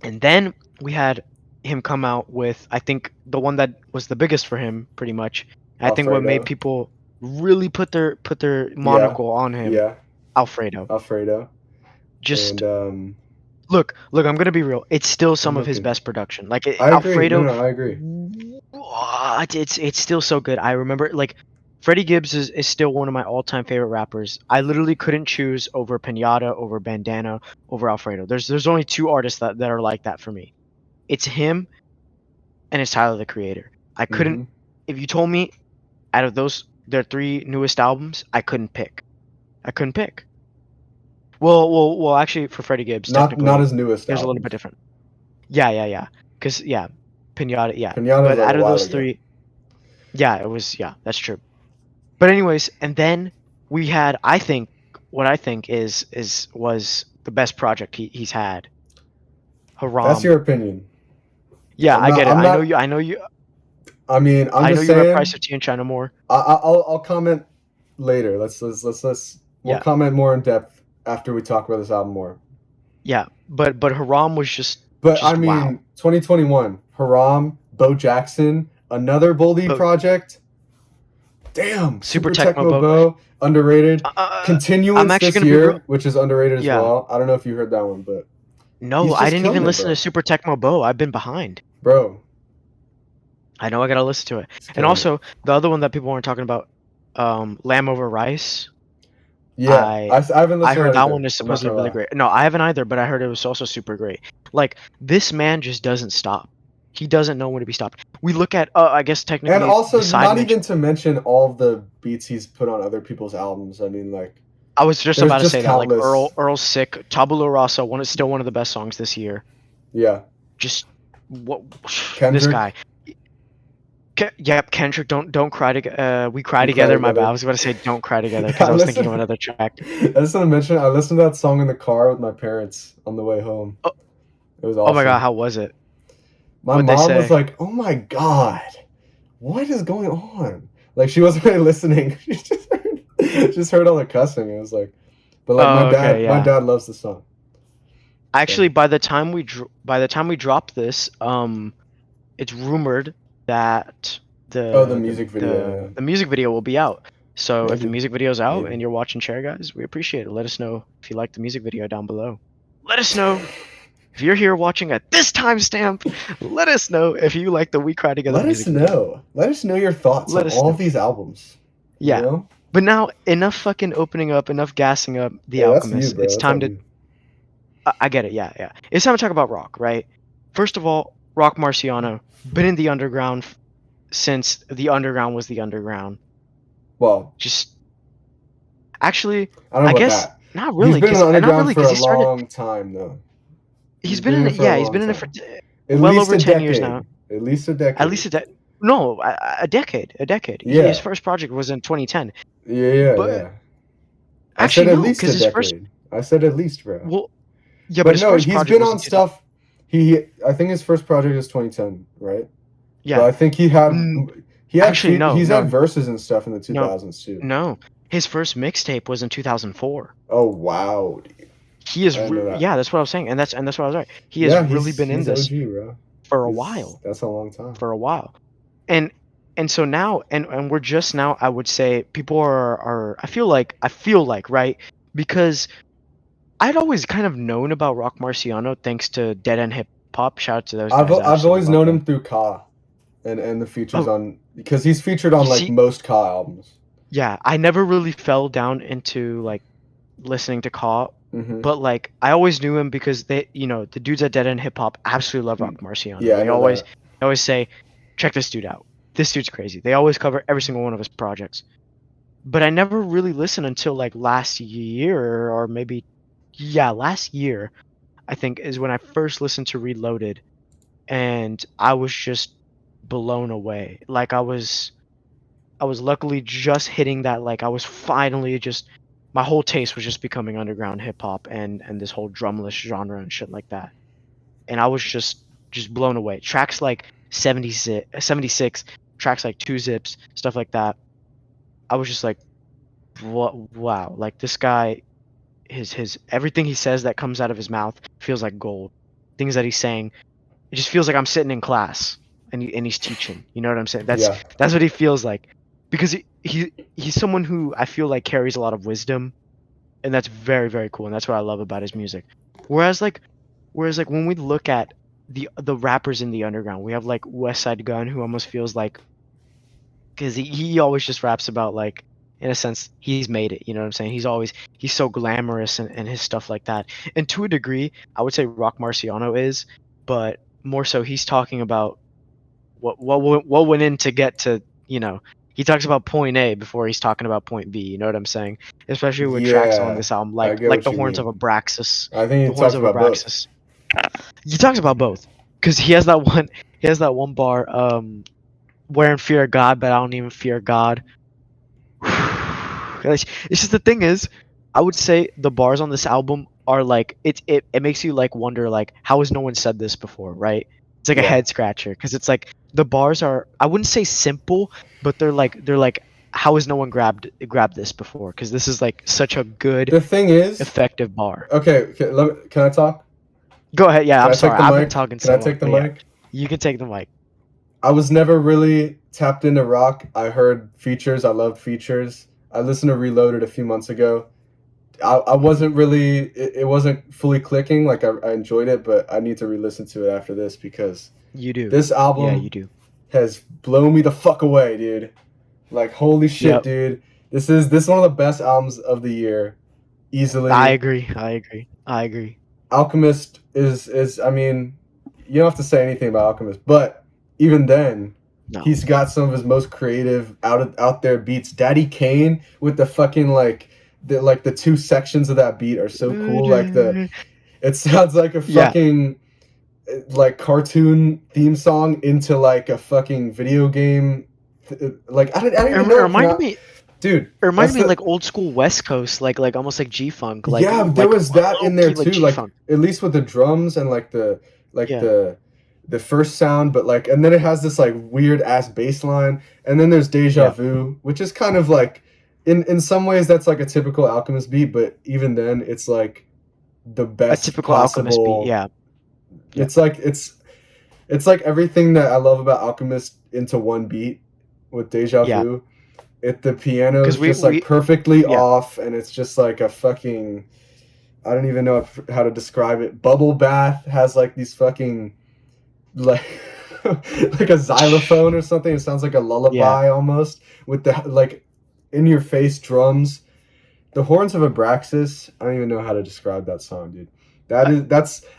And then we had him come out with, I think, the one that was the biggest for him, pretty much. I think what made Alfredo. people really put their Yeah. monocle on him, Yeah. Alfredo. Alfredo. Just And look, I'm gonna be real. It's still I'm some of his looking. best production. I agree. Alfredo, No, I agree. it's still so good. I remember Freddie Gibbs is still one of my all-time favorite rappers. I literally couldn't choose over Pinata, over Bandana, over Alfredo. There's only two artists that are like that for me. It's him and it's Tyler the Creator. I couldn't Mm-hmm. if you told me out of their three newest albums, I couldn't pick. I couldn't pick. Well. Actually, for Freddie Gibbs, Not technically, his newest it was a little album. bit different. Yeah. Cause Pinata, yeah. Pinata's But like a out of while those ago. three, yeah, it was. Yeah, that's true. But anyways, and then we had, what I think was the best project he's had. That's Haram. your opinion. Yeah, I'm I not. get it. I'm I know not. you. I know you. I mean, I'm I know just you rep Price saying. of Tea in China more. I'll comment later. Let's. We'll Yeah, comment more in depth after we talk about this album more. yeah. But Haram was But I just wow. mean, 2021, Haram, Bo Jackson, another Boldy But project. Damn, Super Super Tecmo Tecmo Bo. Bo, underrated. I'm Continuance actually this gonna be real. year, which is underrated as Yeah. well. I don't know if you heard that one, but No, he's I just didn't even killing it, listen to bro. Super Tecmo Bo. I've been behind. Bro, I know I gotta listen to it. he's And killing it. also the other one that people weren't talking about, Lamb Over Rice. Yeah, I I haven't I listened to heard that that either. one is I'm not supposedly gonna really lie. great. No, I haven't either, but I heard it was also super great. Like this man just doesn't stop. He doesn't know when to be stopped. We look at, I guess And technically also, the side not mention. even to mention all the beats he's put on other people's albums. I mean, like, I was just there's about to just say that. Like countless. Earl's Sick, Tabula Rasa, still one of the best songs this year. Yeah, Just what this guy. Kendrick, Yep, Kendrick, don't cry together. We cry We Cry together. My bad. I Together. was about to say don't cry together because I I was thinking of listened. another track. I just want to mention, I listened to that song in the car with my parents on the way home. Oh, It was oh my god, awesome. how was it? My What'd they mom was say? like, "Oh my god, what is going on?" Like she wasn't really listening. Just heard all the cussing. It was like, but like Oh, okay, my yeah. dad loves the song. Actually, So by the time we drop this, it's rumored that oh, the music video. the music video will be out. So if the Maybe, music video's out and maybe. you're watching Chair Guys, we appreciate it. Let us know if you like the music video down below. Let us know if you're here watching at this timestamp. Let us know if you like the We Cry Together Let us music video. know. Let us know your thoughts on Let us all know. of these albums. You Yeah. know? But now enough fucking opening up, enough gassing up The Yeah, that's you, Alchemist. bro. It's That's time on to. you. I get it. Yeah. It's time to talk about Roc, right? First of all, Roc Marciano been in the underground since the underground was the underground. Well, Just actually, I don't know I about guess that. not He's really, been in cause the not underground really, for cause a he started. long time, though. He's He's been been in in it it. for a Yeah, he's long been in it for time. At well least over a 10 years now. decade. At least a At decade. least no, a decade. A decade. His Yeah. first project was in 2010. Yeah. But I said actually, at no, least because a his first. decade. I said at least, bro. Well, yeah, but But his no, first he's project been was in on 2000. stuff. I think his first project is 2010, right? But Yeah. I think Mm, actually, he's no, had verses and stuff in the no, 2000s too. no. His first mixtape was in 2004. Oh wow, dude. He is, I didn't know that. yeah, that's what I was saying, and that's what I was right. He has Yeah, really been in he's this. OG, bro. for a while. That's a long time. For a while. And so now and we're just now, I would say people are I feel like, right? Because I'd always kind of known about Roc Marciano thanks to Dead End Hip Hop. Shout out to those guys. I I've absolutely always love known them. him through Ka, and the features Oh, on, because he's featured on you like see, most Ka albums. yeah, I never really fell down into like listening to Ka, Mm-hmm. but like I always knew him because the dudes at Dead End Hip Hop absolutely love Roc Marciano. Yeah, I know that. They always say, check this dude out. This dude's crazy. They always cover every single one of his projects. But I never really listened until like last year, or maybe, yeah, last year, I think, is when I first listened to Reloaded, and I was just blown away. Like I was luckily just hitting that, like I was finally just, my whole taste was just becoming underground hip hop and this whole drumless genre and shit like that. And I was just blown away. Tracks like 76, tracks like 2 Zips, stuff like that. I was just like, what? Wow! Like this guy, his everything he says that comes out of his mouth feels like gold. Things that he's saying, it just feels like I'm sitting in class and he's teaching. You know what I'm saying? Yeah. That's what he feels like, because he's someone who I feel like carries a lot of wisdom, and that's very very cool, and that's what I love about his music. Whereas like when we look at the rappers in the underground, we have like West Side Gun, who almost feels like, because he always just raps about, like, in a sense he's made it, you know what I'm saying? He's so glamorous and his stuff like that. And to a degree, I would say Roc Marciano is, but more so he's talking about what went in to get to, he talks about point A before he's talking about point B, you know what I'm saying? Especially with tracks on Yeah, this album, I get like what the you Horns of mean. Abraxas. I think The he Horns talks of about both. Abraxas. He talks about both, because he has that one bar, wearing fear of God, but I don't even fear God. It's just, the thing is, I would say the bars on this album are like, it makes you like wonder, like, how has no one said this before, right? It's like a Yeah. head scratcher, because it's like the bars are, I wouldn't say simple, but they're like how has no one grabbed this before? Because this is like such a good, The thing is, effective bar. okay, can I talk? Go ahead. Yeah, Can I'm I take sorry. the I've been mic? talking Can I so long, take the but yeah, mic? you can take the mic. I was never really tapped into rock. I heard features. I loved features. I listened to Reloaded a few months ago. I wasn't really, it wasn't fully clicking. Like, I enjoyed it, but I need to re-listen to it after this, because You do. this Yeah, you album do. has blown me the fuck away, dude. Like, holy shit, Yep. dude. This is one of the best albums of the year, I easily. agree. I agree. I agree. Alchemist is I mean, you don't have to say anything about Alchemist, but even then, No. he's got some of his most creative out there beats. Daddy Kane with the fucking, the two sections of that beat are so cool. It sounds like a Yeah. fucking, like, cartoon theme song into like a fucking video game. Like, I don't It even know. reminded me. Dude, It reminded that's me of the like old school West Coast, like almost like G Funk, yeah. There like was that low in there key like too. G Like, Funk. at least with the drums and like Yeah. the first sound, but like, and then it has this like weird ass bass line, and then there's Deja Yeah. Vu, which is kind of like, in some ways that's like a typical Alchemist beat, but even then it's like the A best typical Alchemist beat. possible. Yeah. Yeah. It's like it's like everything that I love about Alchemist into one beat with Deja Yeah. Vu. The piano Because is just like perfectly yeah. off, and it's just like a fucking, I don't even know how to describe it. Bubble Bath has like these fucking, like, like a xylophone or something. It sounds like a Yeah. lullaby almost, with the like in your face drums. The Horns of Abraxas. I don't even know how to describe that song, dude. Uh,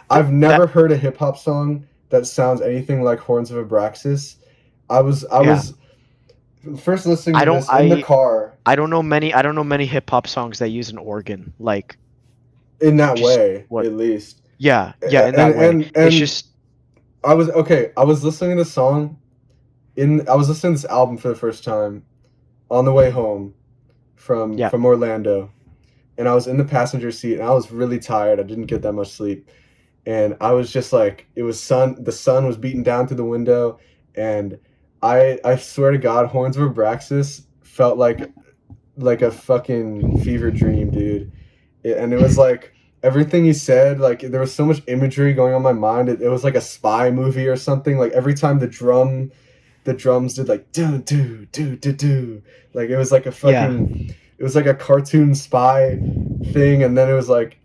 I've that never heard a hip hop song that sounds anything like Horns of Abraxas. I yeah. was first listening I to don't this in the I car I don't know many hip hop songs that use an organ, like, in that just way, what. at least. Yeah. Yeah. In And that way, it's and just. I was okay. I was listening to the song I was listening to this album for the first time on the way home Yeah. from Orlando, and I was in the passenger seat, and I was really tired. I didn't get that much sleep, and I was just like, it was the sun was beating down through the window, and I swear to God, Horns of Abraxas felt like a fucking fever dream, dude. And it was like, everything he said, like there was so much imagery going on in my mind. It was like a spy movie or something. Like every time the drums did like do do do do do, like it was like a Yeah. fucking, it was like a cartoon spy thing, and then it was like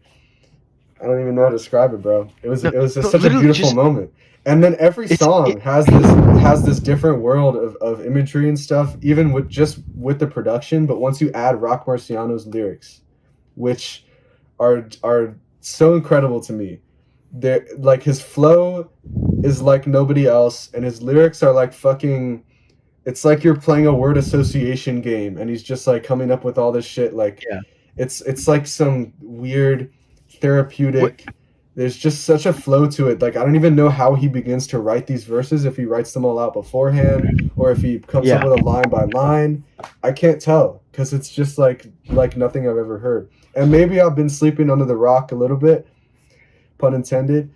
I don't even know how to describe it, bro. No, It was just no, such a literally beautiful just moment. And then every it's it. song has this different world of imagery and stuff, even with just with the production. But once you add Roc Marciano's lyrics, which are so incredible to me, they're like his flow is like nobody else, and his lyrics are like fucking. It's like you're playing a word association game, and he's just like coming up with all this shit. Like Yeah. it's like some weird What? therapeutic. There's just such a flow to it. Like I don't even know how he begins to write these verses. If he writes them all out beforehand, or if he comes up Yeah. with a line by line, I can't tell because it's just like nothing I've ever heard. And maybe I've been sleeping under the rock a little bit, pun intended.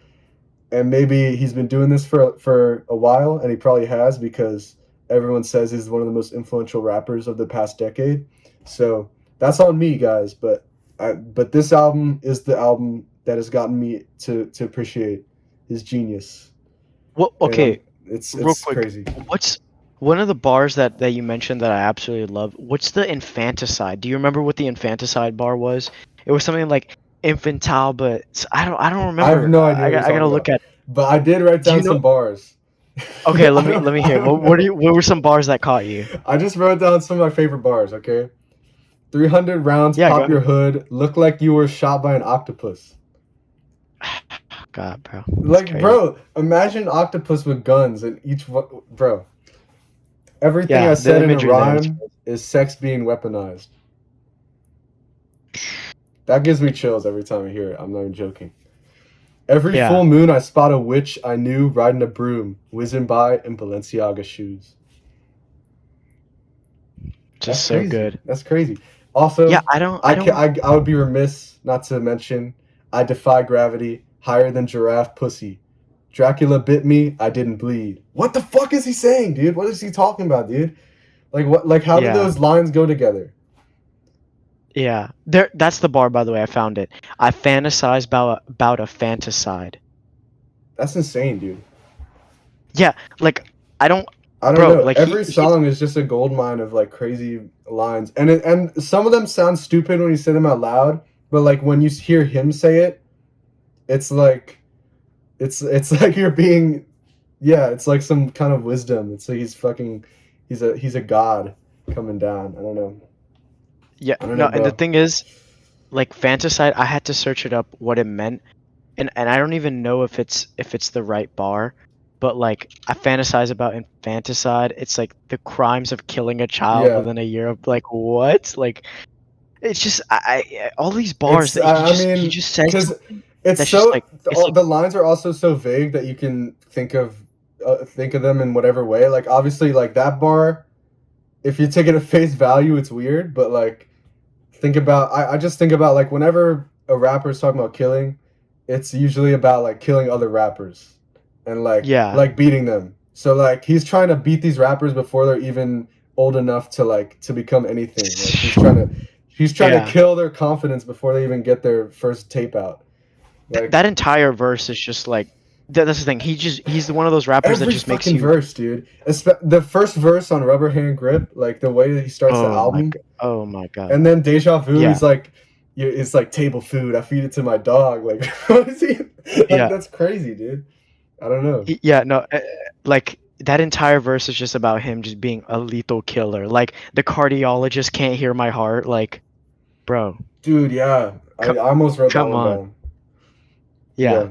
And maybe he's been doing this for a while, and he probably has because everyone says he's one of the most influential rappers of the past decade. So that's on me, guys. But this album is the album that has gotten me to appreciate his genius, What? and Okay. Real it's quick. crazy. What's one of the bars that you mentioned that I absolutely love? What's the infanticide? Do you remember what the infanticide bar was? It was something like infantile, but I don't I have remember. no idea what you're I gotta talking look about, at. but I did write Do down you know? some bars. Okay, let me I hear. don't What know. what were some bars that caught you? I just wrote down some of my favorite bars. Okay. 300 rounds, Yeah, go pop your ahead. hood, look like you were shot by an octopus. God, bro, it's Like, crazy. bro, imagine octopus with guns and bro. Everything I Yeah, the said in a imagery there is rhyme crazy. is sex being weaponized. That gives me chills every time I hear it. I'm not even joking. Every Yeah, full moon, I spot a witch I knew riding a broom, whizzing by in Balenciaga shoes. That's just so crazy. good. That's crazy. Yeah, Also, I don't. I would be remiss not to mention I defy gravity higher than giraffe pussy. Dracula bit me, I didn't bleed. What the fuck is he saying, dude? What is he talking about, dude? Like what? Like how did Yeah, those lines go together? yeah. There. That's the bar, by the way. I found it. I fantasize about a fantaside. That's insane, dude. Yeah, like I don't, I don't bro. know. Like Every he's song is just a gold mine of like crazy lines, and some of them sound stupid when you say them out loud, but like when you hear him say it, it's like it's like you're being, yeah, it's like some kind of wisdom. It's like he's fucking, he's a god coming down. yeah. I don't know, No, and the bro. thing is, like fantaside, I had to search it up what it meant, and I don't even know if it's the right bar, but like I fantasize about infanticide. It's like the crimes of killing a child Yeah, within a year of like what? Like it's just all these bars it's that I he mean, just says because something it's that's just so like it's like the lines are also so vague that you can think of them in whatever way. Like obviously, like that bar, if you take it at face value, it's weird. But like, think about I just think about like whenever a rapper is talking about killing, it's usually about like killing other rappers and yeah. like beating them. So like he's trying to beat these rappers before they're even old enough to like to become anything. Like he's trying to Yeah. kill their confidence before they even get their first tape out. Like That entire verse is just like that's the thing. He's one of those rappers that every just makes fucking you. verse, dude. The first verse on Rubber Hand Grip, like the way that he starts the album, Oh my god. and then Deja Vu, Yeah. he's like, it's like table food. I feed it to my dog. Like, what is he? Like, Yeah. that's crazy, dude. I don't know. Yeah, no, like that entire verse is just about him just being a lethal killer. Like the cardiologist can't hear my heart. Like, bro, Dude, yeah. co- I almost wrote that come one on. down. Yeah. Yeah.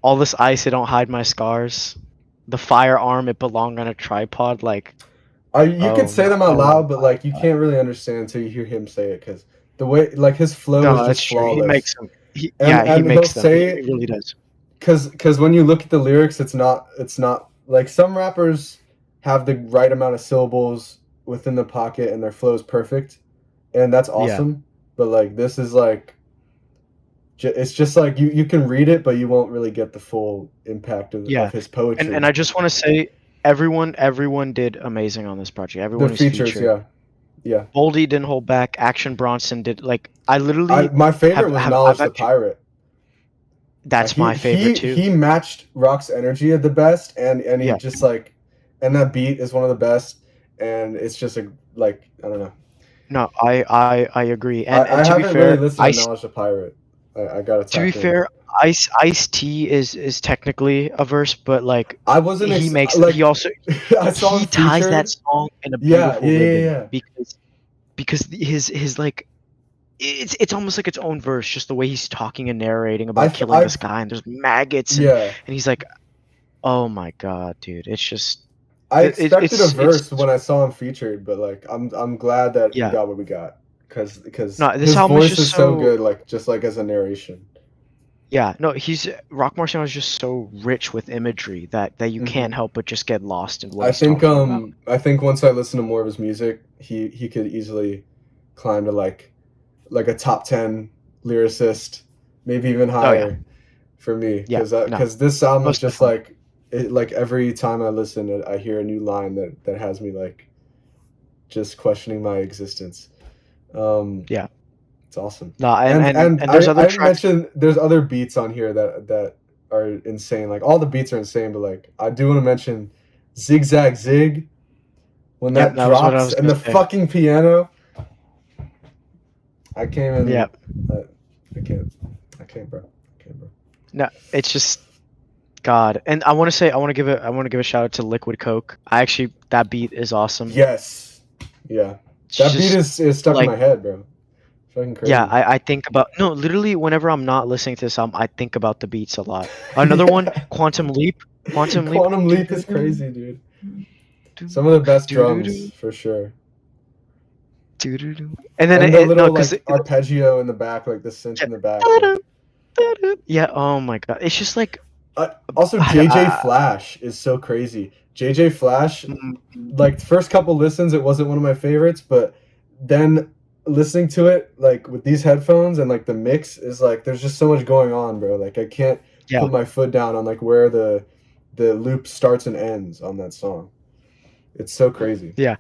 All this ice, it don't hide my scars. The firearm, it belonged on a tripod. Like, You could say them out oh loud, but my like you god. can't really understand until you hear him say it, because the way like his flow is No, that's just true. He flawless. makes them. Yeah, he And he'll makes them. say, He really does. because when you look at the lyrics, it's not like some rappers have the right amount of syllables within the pocket and their flow is perfect, and that's Yeah. awesome. But like this is like it's just like you can read it, but you won't really get the full impact Yeah. of his And poetry. I just want to say everyone did amazing on this project. The Everyone is features, featured. yeah, Yeah. Boldy didn't hold back. Action Bronson did. Like I literally My favorite have was have I've Knowledge the had two, Pirate. that's He my favorite he too. he matched Rock's energy at the best, and he Yeah. just like, and that beat is one of the best, and it's just a like I don't know. No, I agree. And I to be haven't really fair, listened to Knowledge the Pirate. I gotta to be tap in. fair, Ice T is technically a verse, but like I wasn't he like also I saw him he ties that featured. song in a Yeah, beautiful yeah, yeah, ribbon yeah. because his like it's almost like its own verse, just the way he's talking and narrating about killing this I've guy and there's maggots yeah. and he's like, oh my god, dude, it's just I expected a it's verse when I saw him featured, but like I'm glad that we yeah. got what we got because No, this his album is voice just is so so good, like just like as a narration. yeah. No, he's Roc Marciano is just so rich with imagery that you Hmm. can't help but just get lost in what he's talking about. I think once I listen to more of his music, he could easily climb to like a top 10 lyricist, maybe even Oh yeah, higher for me yeah. No, because this album is most just definitely. like like every time I listen I hear a new line that has me like just questioning my existence. Um, Yeah. it's awesome. No, And and there's other I didn't tracks. mention there's other beats on here that are insane. Like all the beats are insane, but like I do want to mention Zigzag Zig when Yep, that that was what I drops was and gonna the say. fucking piano. I can't even. Yep. I can't. I can't, bro. I can't, bro. No, it's just God. And I want to say I want to give a shout out to Liquid Coke. I actually that beat is awesome. Yes. Yeah. It's That beat just is stuck in like my head, bro. Fucking yeah, crazy. I think about no, literally whenever I'm not listening to this album, I think about the beats a lot. Another one, Yeah. Quantum Leap. Quantum Leap. Quantum Do Leap do is do crazy, dude. do Some of the best do do drums do for sure. do do do. And then And the no, little because like arpeggio in the back, like the synth in the back, like yeah. Oh my God, it's just like also JJ I, Flash is so crazy. JJ Flash, mm, like the first couple listens, it wasn't one of my favorites, but then listening to it like with these headphones and like the mix is like there's just so much going on, bro. Like I can't yeah, put my foot down on like where the loop starts and ends on that song. It's so crazy. yeah.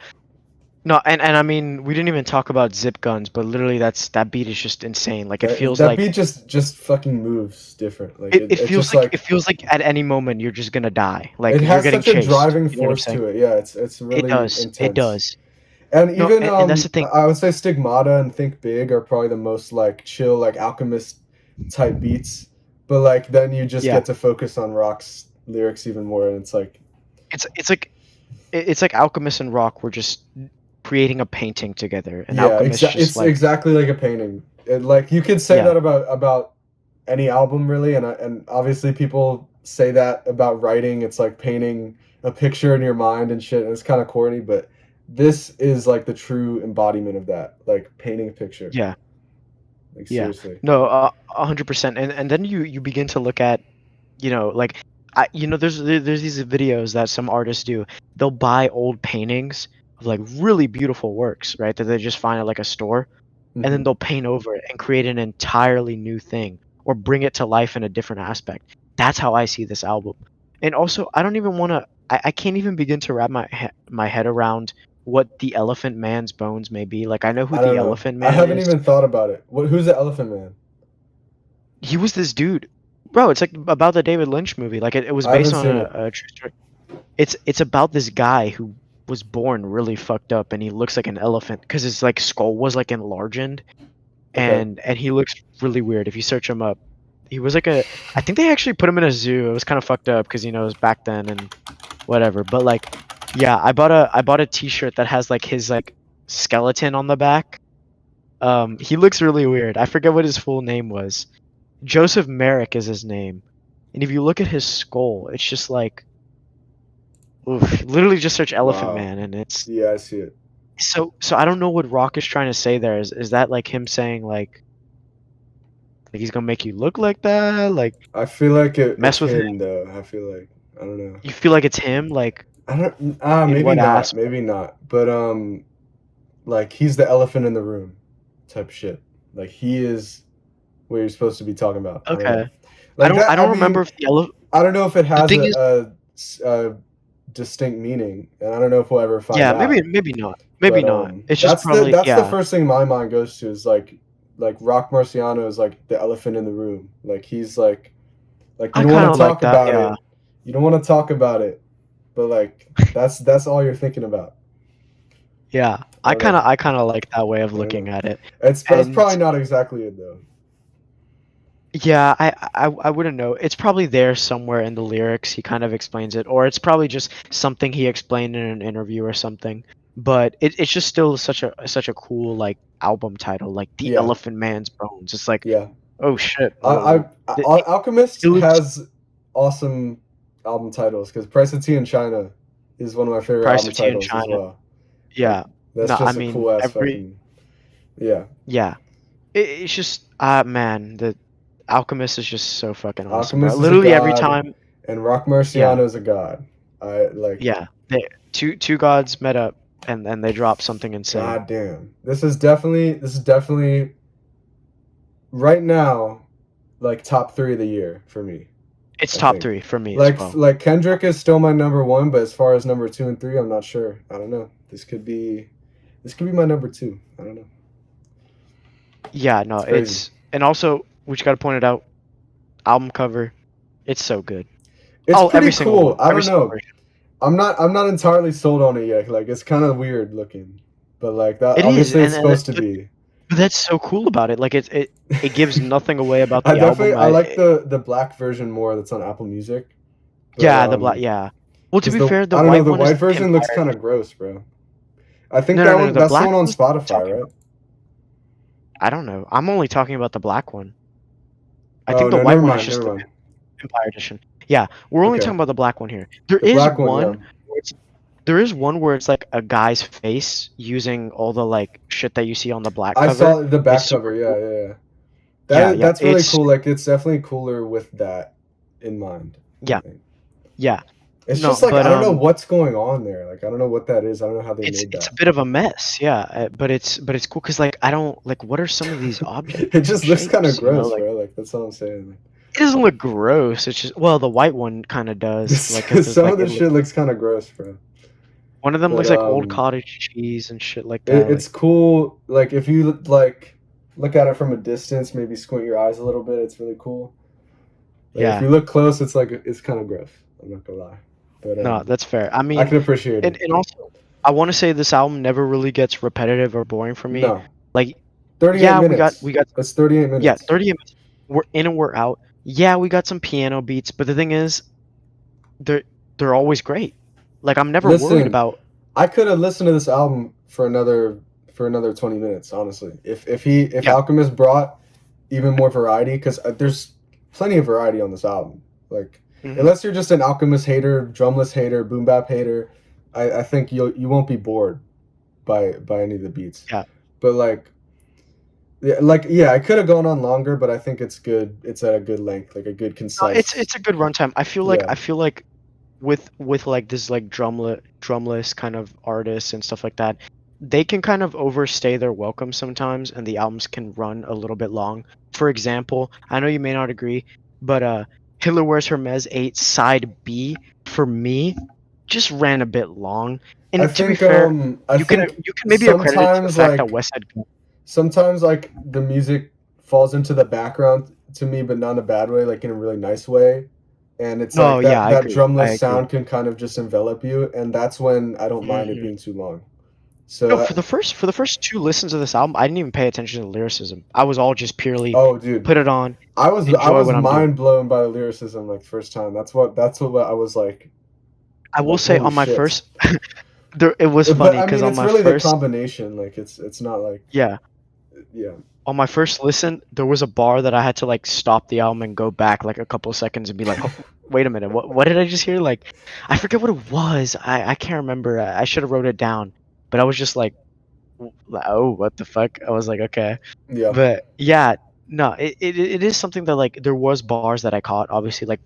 No, and I mean, we didn't even talk about Zip Guns, but literally that beat is just insane. Like That beat just fucking moves different. Like it's just it like feels like at any moment you're just gonna die. Like it you're has getting such a chased. driving You know what I'm force saying? to it. Yeah, it's It really does. It intense. does. And No, even and that's the thing. I would say Stigmata and Think Big are probably the most like chill like Alchemist type beats. But like then you just Yeah, get to focus on Rock's lyrics even more and it's like it's like it's like Alchemist and Rock were just creating a painting together, and yeah, Alchemist just it's like exactly like a painting. Like you could say yeah, that about any album really and obviously people say that about writing. It's like painting a picture in your mind and shit and it's kind of corny, but this is like the true embodiment of that, like painting a picture. yeah, Like yeah. seriously. No, 100%. And then you begin to look at like there's these videos that some artists do. They'll buy old paintings of like really beautiful works, right? That they just find at like a store, and then Hmm. they'll paint over it and create an entirely new thing or bring it to life in a different aspect. That's how I see this album. And also, I don't even want to. I can't even begin to wrap my head around what the Elephant Man's bones may be. Like I know who I the don't know. Elephant I Man haven't is. even thought about it. Who's the Elephant Man? He was this dude, bro. It's like about the David Lynch movie. Like it was I haven't based on seen it. a true story. It's about this guy who was born really fucked up, and he looks like an elephant because his like skull was like enlarged, Okay. and he looks really weird. If you search him up, he was like a. I think they actually put him in a zoo. It was kind of fucked up because it was back then and whatever. But like, yeah, I bought a T-shirt that has like his like skeleton on the back. He looks really weird. I forget what his full name was. Joseph Merrick is his name, and if you look at his skull, it's just like, oof, literally just search Elephant Wow. Man, and it's Yeah, I see it. so. I don't know what Rock is trying to say there. Is that like him saying like he's gonna make you look like that? Like I feel like it's mess with him? him though. I feel like I don't know. You feel like it's him? Like I don't. in Maybe what not. aspect? Maybe not. But like he's the elephant in the room, type shit. Like he is what you're supposed to be talking about. I don't know. Okay. Like that. I I don't remember mean, if I don't know if it the has thing is a distinct meaning, and I don't know if we'll ever find Yeah, out. maybe not. Maybe But not. It's just probably that's the yeah. first thing my mind goes to is like Roc Marciano is like the elephant in the room. Like he's like you I don't kind want to of like talk that. about Yeah. it. You don't want to talk about it, but like that's all you're thinking about. Yeah. I don't know. I kind of like that way of I don't looking know. at it. It's And probably not exactly it though. yeah, I wouldn't know. It's probably there somewhere in the lyrics. He kind of explains it, or it's probably just something he explained in an interview or something. But it's just still such a cool like album title, like The Yeah, Elephant Man's Bones. It's like, yeah. oh shit. Alchemist It looks has awesome album titles because Price of Tea in China is one of my favorite Price album of Tea in titles as China. well. Like Yeah. that's No, I just a mean cool ass every fucking yeah. yeah. It's just man, the Alchemist is just so fucking awesome, bro. Alchemist is a Literally every god, time, and Roc yeah, Marciano is a god. I like. yeah. Two gods met up and they dropped something insane. God damn, this is definitely right now like top three of the year for me. It's I top think 3 for me as well. Kendrick is still my number one, but as far as number two and three, I'm not sure. I don't know. This could be my number two. I don't know. Yeah, no, It's crazy. it's and also we just gotta point it out. Album cover, it's so good. It's Oh, every pretty single cool. one, I every don't single know. version. I'm not entirely sold on it yet. Like it's kind of weird looking, but like that It is, obviously it's and supposed to be. but that's so cool about it. Like it gives nothing away about I the album. definitely I like the black version more that's on Apple Music, but Yeah, the black. Yeah. Well, to because be the fair, the I don't know, white the one is white the version looks Empire. kind of gross, bro. I think No. The that's the black one on one's the one I'm Spotify, talking right? about. I don't know. I'm only talking about the black one. I Oh think the no, white one is just never the mind. Empire edition. Yeah, we're only Okay, talking about the black one here. There the is black one, yeah. one. Where it's, there is one where it's like a guy's face using all the like shit that you see on the black I cover. saw the It's back cover. super Yeah, cool. yeah, yeah. Yeah. That's really cool. Like it's definitely cooler with that in mind. I Yeah, think yeah. it's No, just like but I don't know what's going on there. Like I don't know what that is. I don't know how they made it's a that. bit of a mess. Yeah, but it's cool because like I don't like what are some of these object It just looks kind of shapes? You know, gross, like. bro. Like that's all I'm saying. Like, It doesn't look gross. It's just well, the white one kind of does. Like, 'cause there's some like of the shit looks kind of gross, bro. one of them But looks like old cottage cheese and shit like that. Like, it's cool. Like if you like look at it from a distance, maybe squint your eyes a little bit. It's really cool. Like if yeah, you look close, it's like it's kind of gross. I'm not gonna lie, but no, that's fair. I I mean, can appreciate it. and also, I want to say this album never really gets repetitive or boring for me. No, Like, 38 yeah, minutes. we got That's 38 yeah, minutes. 30 minutes. We're in and we're out. Yeah, we got some piano beats, but the thing is, they're they're always great. Like, I'm never worried Listen, about. I could have listened to this album for another 20 minutes, honestly. If Yeah. Alchemist brought even more variety, because there's plenty of variety on this album. Like Mhm. unless you're just an Alchemist hater, drumless hater, boom bap hater, I think you won't be bored by any of the beats. Yeah. But yeah, I could have gone on longer, but I think it's good. It's at a good length, like a good No, concise. it's a good runtime. Yeah. I feel like with like this like drumless kind of artists and stuff like that, they can kind of overstay their welcome sometimes, and the albums can run a little bit long. For example, I know you may not agree, but Hitler Wears Hermes 8 side B for me just ran a bit long. I And to be think fair, I think you can maybe accredit it to the fact that West Side Gun. sometimes like the music falls into the background to me, but not in a bad way, like in a really nice way. And it's No, like yeah, that I drumless agree. sound can kind of just envelop you, and that's when I don't mind it Mhm. being too long. No, So, for the first 2 listens of this album, I didn't even pay attention to the lyricism. I was all just purely oh, dude, put it on, I enjoy was what I'm doing. mind blown by the lyricism like first time. That's what I was I will say holy on my shit. first there it was But funny I because mean, on it's my really the first combination. Like it's not like yeah, yeah. on my first listen, there was a bar that I had to like stop the album and go back like a couple of seconds and be like, wait a minute, what did I just hear? Like I forget what it was. I can't remember. I should have wrote it down. But I was just like, oh, what the fuck? I was like, okay. Yeah. But yeah, no, it is something that like there was bars that I caught. Obviously, like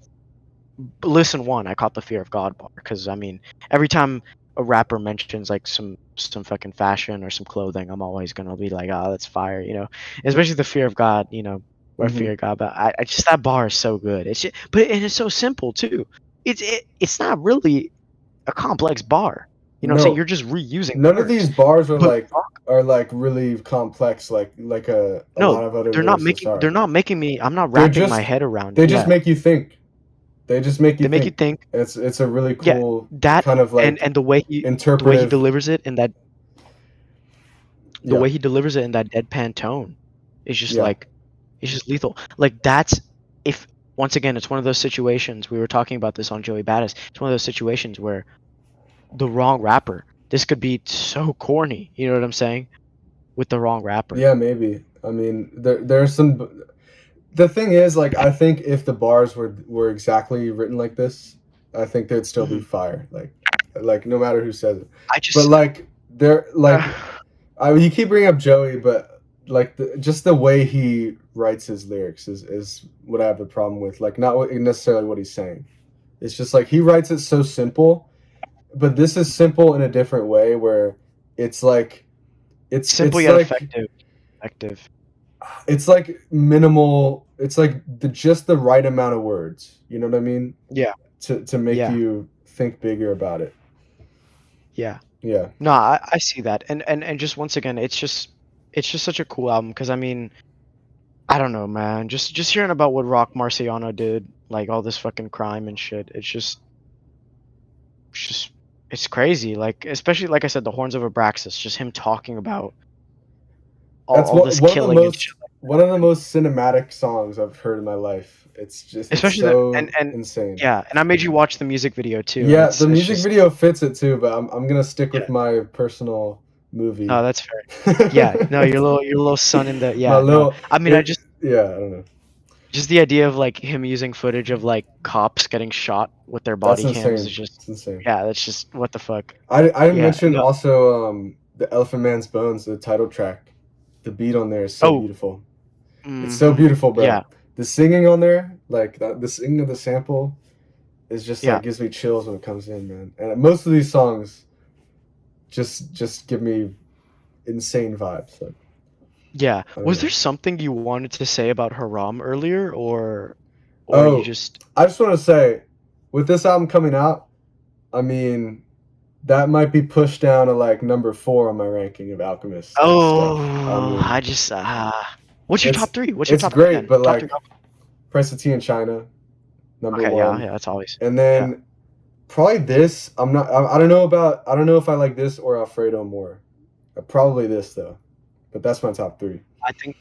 listen one, I caught the Fear of God bar because I mean, every time a rapper mentions like some fucking fashion or some clothing, I'm always gonna be like, oh, that's fire, you know. Especially the Fear of God, you know, or Hmm. Fear of God. But I just that bar is so good. It's just, but and it's so simple too. It's not really a complex bar. You know what I'm saying? No, You're just reusing none of words. these bars But are like really complex like a no, lot of other they're not lyricists making. They're are. not making me. I'm not They're wrapping my just head around it. they just Yeah, make you think. They just make you they make you think. think. It's a really Yeah, cool that kind of and like the way he interpretive. delivers it in that the Yeah, way he delivers it in that deadpan tone is just yeah, like it's just lethal. Like that's if once again it's one of those situations we were talking about this on Joey Badass. It's one of those situations where the wrong rapper. This could be so corny. You know what I'm saying? With the wrong rapper. yeah. Maybe. I mean, there's some. The thing is, like, I think if the bars were exactly written like this, I think they'd still be Hmm. fire. Like no matter who says it. I But just like they're like uh, I mean, you keep bringing up Joey, but like just the way he writes his lyrics is what I have a problem with. Like not necessarily what he's saying. It's just like he writes it so simple, but this is simple in a different way where it's like simple it's yet like effective. Effective. it's like minimal. It's like just the right amount of words. You know what I mean? Yeah. To make Yeah. you think bigger about it. Yeah. Yeah. No, I see that. And just once again, it's just such a cool album because I mean, I don't know, man. Just hearing about what Roc Marciano did, like all this fucking crime and shit. It's just it's crazy. Like especially like I said, the Horns of Abraxas, just him talking about That's all this killing and shit. one of the most cinematic songs I've heard in my life. It's Especially the so and insane. yeah, and I made you watch the music video too, and Yeah, the it's music just video fits it too, but I'm gonna stick yeah. with my personal No, movie. that's fair. Yeah, no, your little son in the My yeah, no. little I mean, I it just yeah, I don't know. just the idea of like him using footage of like cops getting shot with their That's body cams is insane. just It's insane. yeah, that's just what the fuck. I Yeah, mentioned no. also the Elephant Man's Bones, the title track. The beat on there is so Oh, beautiful. It's so mhm. beautiful, bro. Yeah, The singing on there, like the singing of the sample is just yeah, like gives me chills when it comes in, man. And most of these songs just give me insane vibes. Like yeah. I don't Was there know. something you wanted to say about Haram earlier, or you Oh, just I just want to say, with this album coming out, I mean, that might be pushed down to like number 4 on my ranking of Alchemist stuff. I oh, mean, I just what's your it's top three? What's your it's top three great, then? but Top three. like Price of Tea in China, number Okay, yeah, one, yeah, that's always and yeah. then probably this. I'm not. I don't know about. I don't know if I like this or Alfredo more. Probably this though, but that's my top 3. I think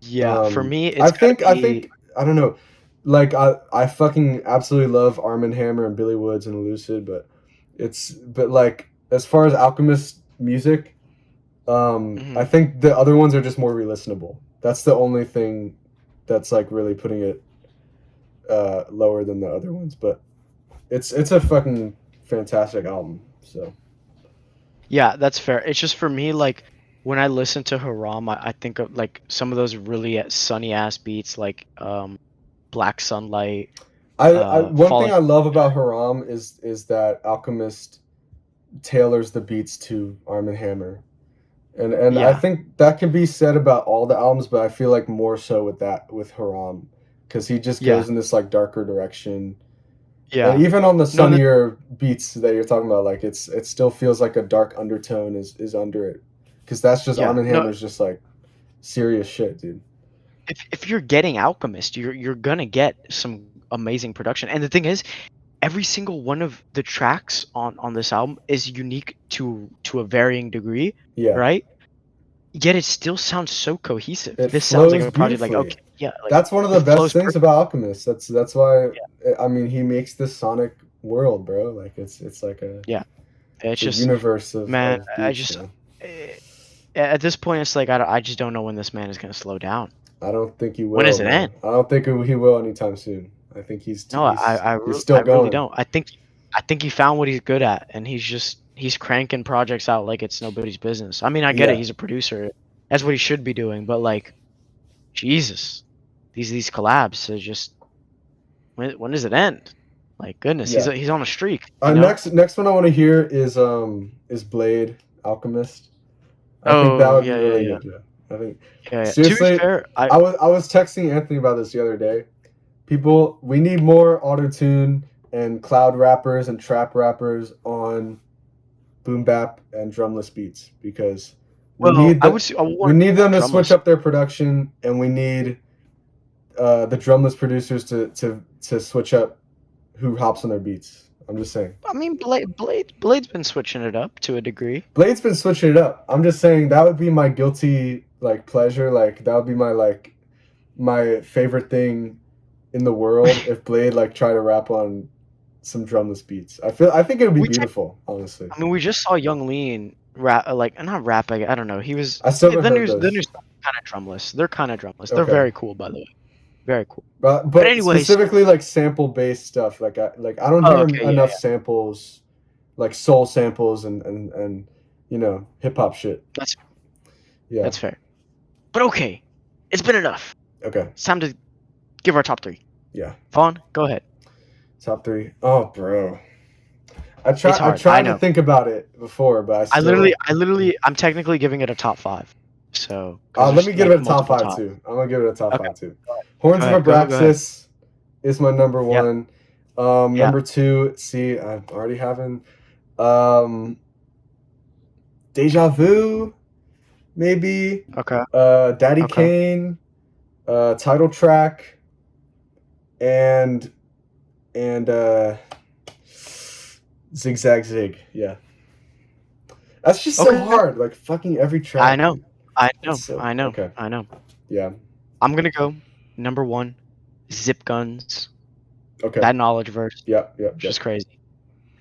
yeah, for me I it's got to think I be think I don't know. Like I fucking absolutely love Arm& Hammer and Billy Woods and Lucid, but like as far as Alchemist music, I mhm. think the other ones are just more re-listenable. That's the only thing that's like really putting it lower than the other ones. But it's a fucking fantastic album. So Yeah, that's fair. It's just for me, like when I listen to Haram, I think of like some of those really sunny ass beats, like Black Sunlight, I one thing Falling. I love about Haram is that Alchemist tailors the beats to Arm& Hammer. And I Yeah, think that can be said about all the albums, but I feel like more so with Haram, because he just yeah, goes in this like darker direction. And yeah. even on the No, sunnier beats that you're talking about, like it still feels like a dark undertone is under it, because that's just yeah, Arm& no. Hammer's just like serious shit, dude. If you're getting Alchemist, you're gonna get some amazing production. And the thing is, every single one of the tracks on this album is unique to a varying degree, Yeah, right? Yet it still sounds so cohesive. it This sounds like flows a project like beautifully. okay, yeah, like That's one of it the best flows things perfect. about Alchemist. That's why I mean he makes this sonic world, bro. Like it's like Yeah, it's a just universe man, of I beats, just man. eh, at this point it's like I just don't know when this man is gonna slow down. I don't think he When will, does it man. end? I don't think he will anytime soon. I think No, he's I still really going. don't. I think he found what he's good at, and he's cranking projects out like it's nobody's business. I mean, I get it. Yeah, He's a producer. That's what he should be doing. But like, Jesus, these collabs are just when does it end? Like goodness, yeah. he's on a streak. You know? Next one I want to hear is Blade Alchemist. I think that Oh would be yeah, yeah, really yeah, good. Yeah, I think yeah, yeah. To be seriously, fair, I was texting Anthony about this the other day. People, we need more auto tune and cloud rappers and trap rappers on boom bap and drumless beats because we Well, need the I would we want need them to switch drumless. up their production, and we need the drumless producers to switch up who hops on their beats. I'm just saying. I mean, Blade's been switching it up to a degree. Blade's been switching it up. I'm just saying that would be my guilty like pleasure. Like that would be my favorite thing in the world if Blade like tried to rap on some drumless beats. I think it would be We beautiful, honestly. I mean, we just saw Young Lean rap, like not rap. I don't know. He was I still haven't the heard new those. stuff kind of drumless. They're kind of drumless. They're Okay. very cool, by the way. Very cool. But anyways, specifically like sample based stuff. Like I don't oh, hear okay, enough yeah. samples, like soul samples and hip hop shit. That's Yeah. fair. But okay, it's been enough. Okay. It's time to give our top 3. Yeah. Vaughn, go ahead. Top 3. Oh, bro. I It's hard. I tried know. to think about it before, but I literally, I'm technically giving it a top 5. So. Let me give it a top multiple 5 too. I'm gonna give it a top Okay. 5 too. Horns Go of ahead, go ahead. Abraxas is my number Yep. 1. Yeah. Number 2. See, I'm already having Deja Vu, maybe. Okay. Daddy Okay. Kane, title track, and Zigzag Zig. Yeah, that's just so Okay. hard. Like fucking every track. I know. Okay. I know. Yeah. I'm gonna go number 1, Zip Guns. Okay. That knowledge verse. Yep. Just crazy.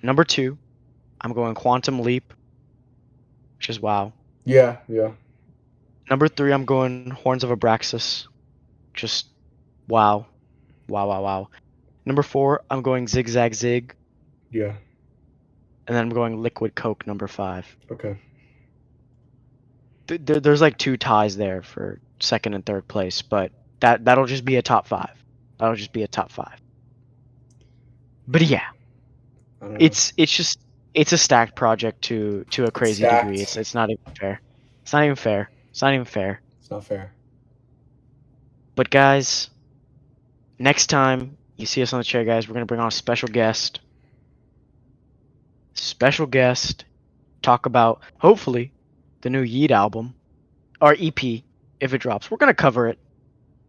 Number 2, I'm going Quantum Leap, which is wow. Yeah. Number 3, I'm going Horns of Abraxas. Just wow. Wow. Number 4, I'm going Zigzag Zig. Yeah. And then I'm going Liquid Coke, number 5. Okay. There's like 2 ties there for second and third place, but that'll just be a top 5. That'll just be a top 5. But yeah, I don't know. it's a stacked project to a crazy degree. It's not even fair. It's not even fair. It's not fair. But guys, next time you see us on the chair, guys, we're gonna bring on a special guest. Talk about hopefully the new Yeet album or EP if it drops. We're gonna cover it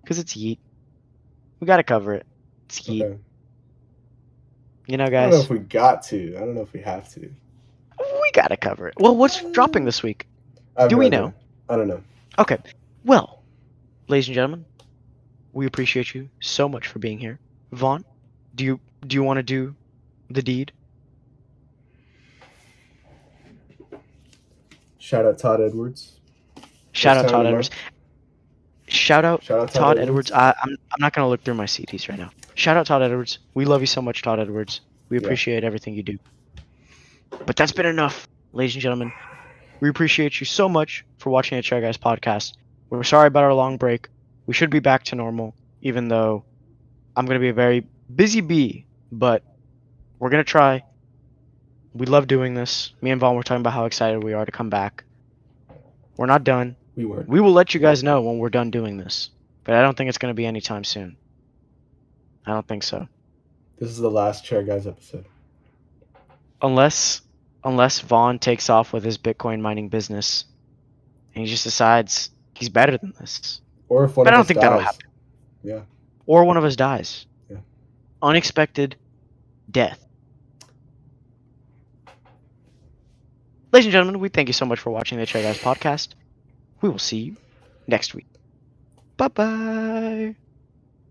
because it's Yeet. We gotta cover it. It's Yeet. Okay. You know, I don't know guys, if we got to. I don't know if we have to. we gotta cover it. Well, what's dropping this week? Do we know? I don't know. Okay. Well, ladies and gentlemen, we appreciate you so much for being here. Vaughn, do you want to do the deed? Shout out Todd Edwards. Shout out Todd Edwards. Shout out Todd Edwards. I'm not gonna look through my CDs right now. Shout out Todd Edwards. We love you so much, Todd Edwards. We appreciate everything you do. But that's been enough, ladies and gentlemen. We appreciate you so much for watching the Chair Guys podcast. We're sorry about our long break. We should be back to normal, even though I'm gonna be a very busy bee, but we're gonna try. We love doing this. Me and Vaughn were talking about how excited we are to come back. We're not done. We weren't. We will let you guys know when we're done doing this, but I don't think it's going to be anytime soon. I don't think so. This is the last Chair Guys episode. Unless Vaughn takes off with his Bitcoin mining business and he just decides he's better than this. Or if one But of I don't us think dies. that'll happen. Yeah. Or one of us dies. Yeah. Unexpected death. Ladies and gentlemen, we thank you so much for watching the Chair Guys podcast. We will see you next week. Bye-bye.